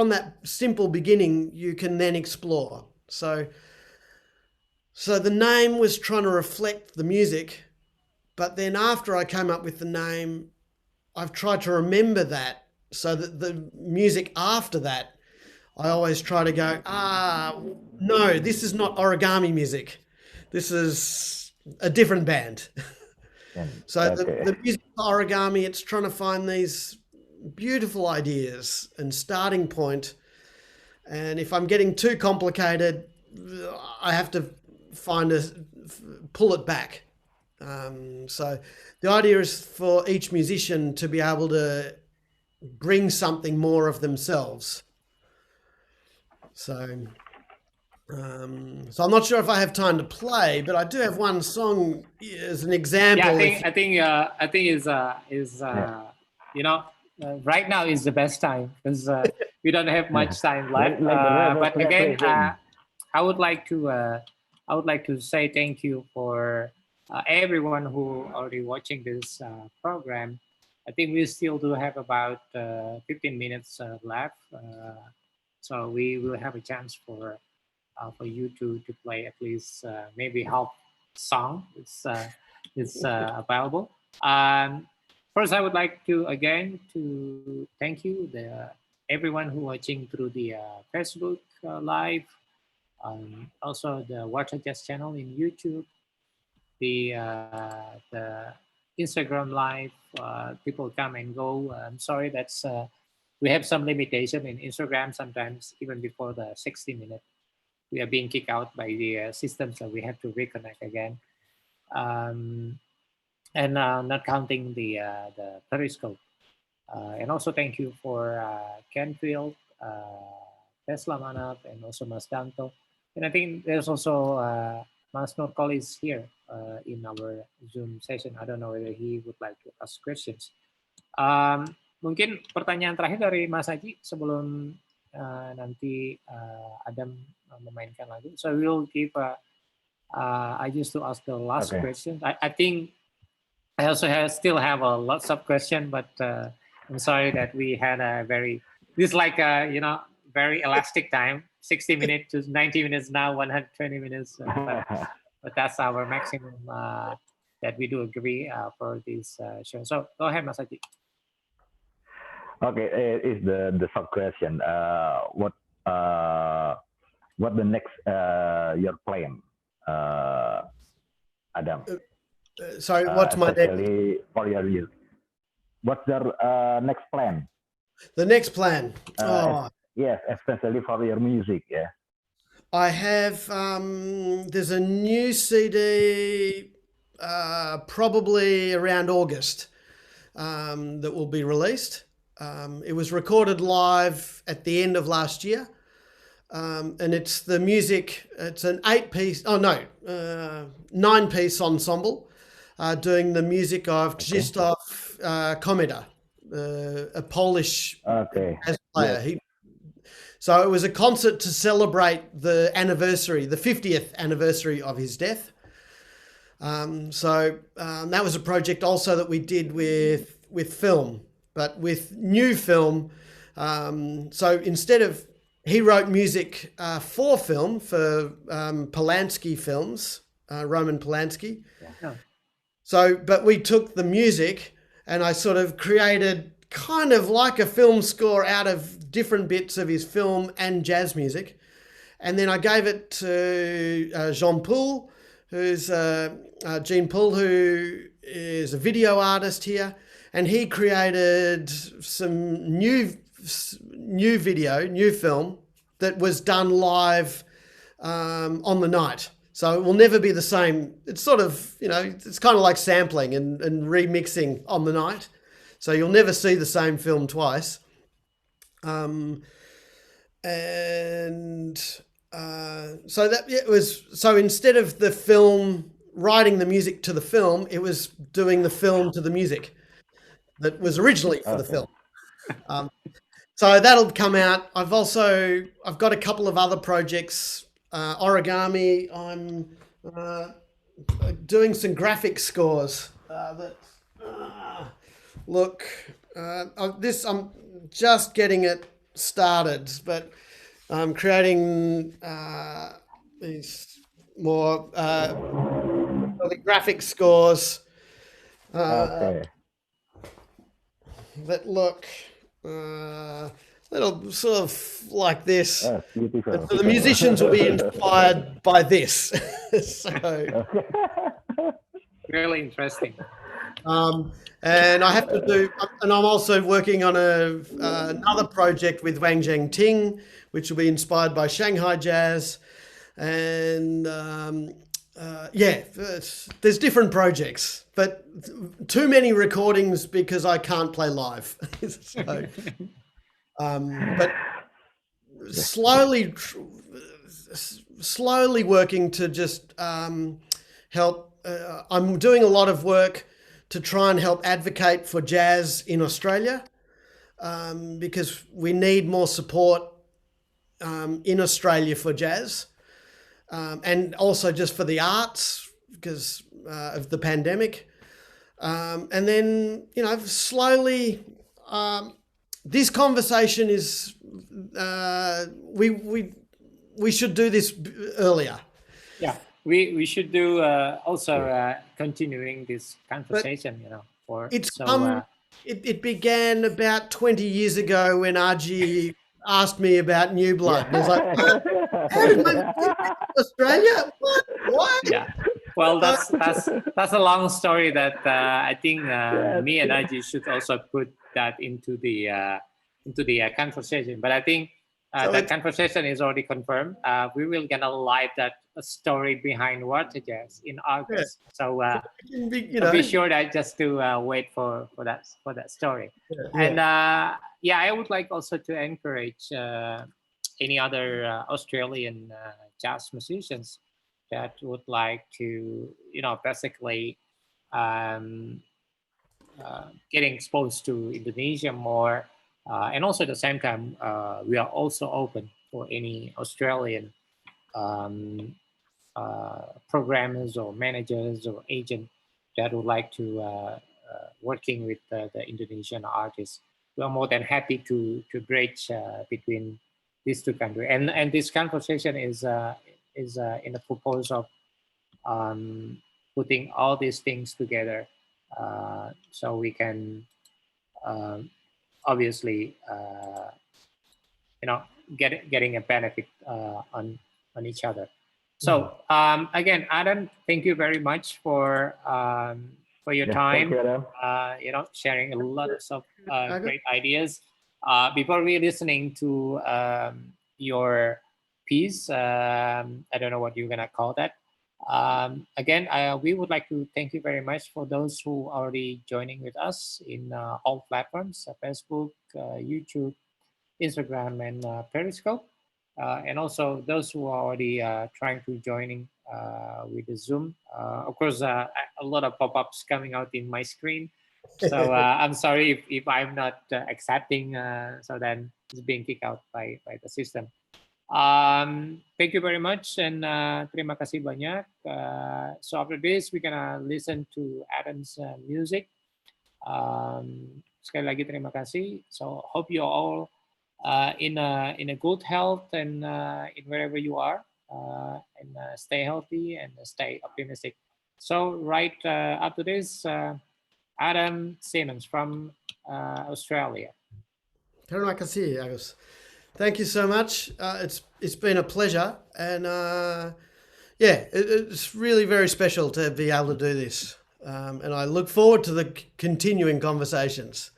that simple beginning you can then explore. So the name was trying to reflect the music, but then after I came up with the name, I've tried to remember that, so that the music after that, I always try to go, no, this is not origami music. This is a different band. So the music origami, it's trying to find these beautiful ideas and starting point. And if I'm getting too complicated, I have to pull it back. So the idea is for each musician to be able to bring something more of themselves. So I'm not sure if I have time to play, but I do have one song as an example. Yeah, I think is right now is the best time because we don't have much time left. But again, I would like to say thank you for everyone who already watching this program. I think we still do have about 15 minutes left, so we will have a chance for you to play at least maybe half song is available. First, I would like to again to thank you everyone who watching through the Facebook live, also the WartaJazz channel in YouTube, the Instagram live. People come and go. I'm sorry that's we have some limitation in Instagram sometimes even before the 60 minutes. We are being kicked out by the system, so we have to reconnect again. And not counting the Periscope. And also thank you for Kenfield, Tesla Manap, and also Mas Danto. And I think there's also Mas Nurkol is here in our Zoom session. I don't know whether he would like to ask questions. Mungkin pertanyaan terakhir dari Mas Haji sebelum nanti Adam memainkan lagu. So we'll give I used to ask the last question. I think I also still have lots of questions, but I'm sorry that we had this like very elastic time, 60 minutes to 90 minutes now, 120 minutes. But that's our maximum that we do agree for this show. So go ahead, Mas Haji. Okay, is the sub question. What the next your plan, Adam? Sorry, what's my next? For your youth. What's your next plan? The next plan. Yes, especially for your music. Yeah. I have. There's a new CD, probably around August, that will be released. It was recorded live at the end of last year. And it's the music, it's an 9-piece ensemble doing the music of Krzysztof Komeda, a Polish jazz player. Yes. So it was a concert to celebrate the 50th anniversary of his death. That was a project also that we did with film, but with new film. So instead of he wrote music for film, for Polanski films, Roman Polanski. Yeah. So, but we took the music and I sort of created kind of like a film score out of different bits of his film and jazz music. And then I gave it to Jean Poul, Jean Poul, who is a video artist here. And he created some new film that was done live on the night. So it will never be the same. It's sort of, it's kind of like sampling and remixing on the night. So you'll never see the same film twice. So instead of the film writing the music to the film, it was doing the film to the music that was originally for the film. So that'll come out. I've got a couple of other projects. Origami, I'm doing some graphic scores this I'm just getting it started, but I'm creating these more graphic scores that look little sort of like this. Beautiful. So the musicians will be inspired by this. So, Really interesting. and I have to do, and I'm also working on another project with Wang Zheng Ting, which will be inspired by Shanghai jazz. And yeah, there's different projects, but too many recordings because I can't play live. So, but slowly working to just help. I'm doing a lot of work to try and help advocate for jazz in Australia, because we need more support in Australia for jazz, and also just for the arts because of the pandemic. And then, you know, slowly, this conversation is, we should do this earlier. Yeah, we should do also continuing this conversation, you know, for It's so. It began about 20 years ago when RG asked me about New Blood. And I was like, Australia? What? Yeah. Well, that's a long story that I think me and RG should also put that into the conversation. But I think that conversation is already confirmed. We will gonna live that story behind WartaJazz in August. Yeah. So be sure that just to wait for that story. Yeah. And yeah, I would like also to encourage any other Australian jazz musicians that would like to, you know, basically getting exposed to Indonesia more. And also at the same time, we are also open for any Australian programmers or managers or agents that would like to working with the Indonesian artists. We are more than happy to bridge between these two countries. And this conversation is in the purpose of putting all these things together, so we can obviously you know getting a benefit on each other. So again, Adam, thank you very much for your time. Thank you, Adam. You know, sharing a lot of great ideas. Before we listening to your piece, I don't know what you're gonna call that. Again, we would like to thank you very much for those who are already joining with us in all platforms: Facebook, YouTube, Instagram, and Periscope. And also those who are already trying to joining with the Zoom. Of course, a lot of pop-ups coming out in my screen. So I'm sorry if I'm not accepting, so then it's being kicked out by the system. Thank you very much, and terima kasih banyak. So after this, we're gonna listen to Adam's music. Sekali lagi terima kasih. So hope you all in a good health and in wherever you are, and stay healthy and stay optimistic. So right after this, Adam Simmons from Australia. Terima kasih, Agus. Thank you so much. It's been a pleasure, and yeah, it's really very special to be able to do this, and I look forward to the continuing conversations.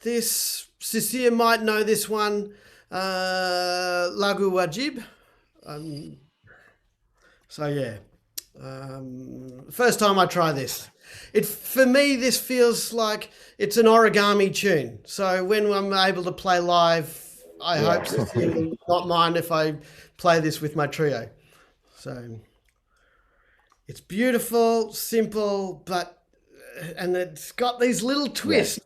This Sisia might know this one, Lagu Wajib. So yeah, first time I try this. For me, this feels like it's an origami tune. So when I'm able to play live, I hope Cecilia will not mind if I play this with my trio. So it's beautiful, simple, and it's got these little twists.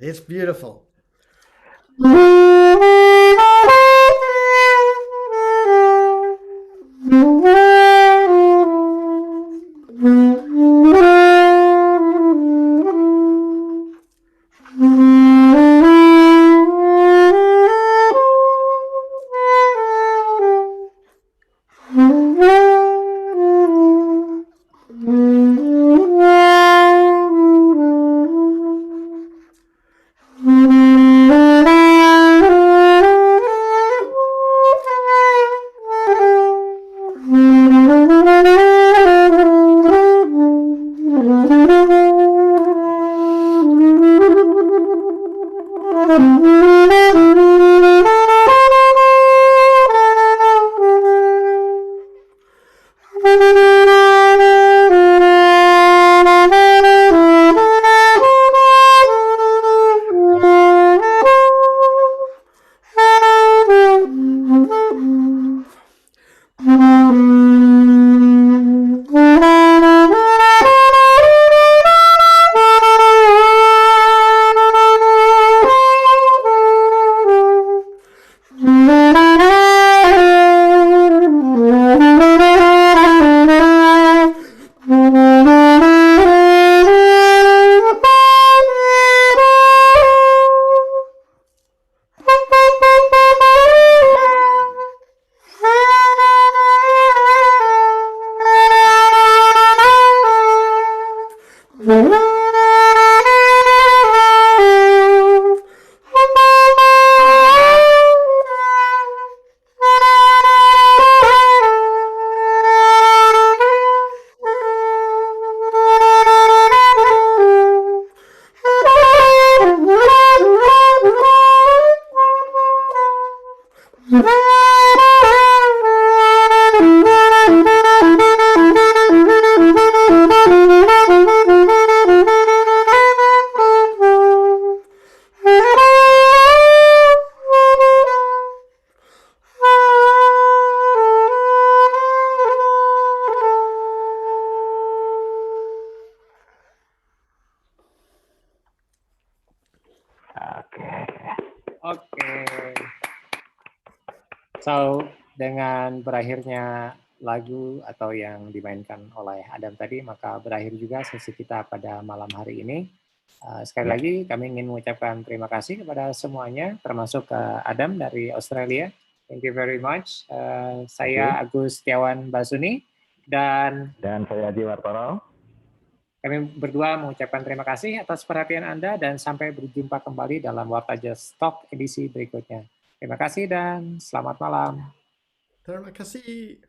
Yeah. It's beautiful. Oke. So, dengan berakhirnya lagu atau yang dimainkan oleh Adam tadi, maka berakhir juga sesi kita pada malam hari ini. Sekali lagi kami ingin mengucapkan terima kasih kepada semuanya, termasuk Adam dari Australia. Thank you very much. Saya Agus Setiawan Basuni dan saya Haji Wartono. Kami berdua mengucapkan terima kasih atas perhatian Anda dan sampai berjumpa kembali dalam WartaJazz Talk edisi berikutnya. Terima kasih dan selamat malam. Terima kasih.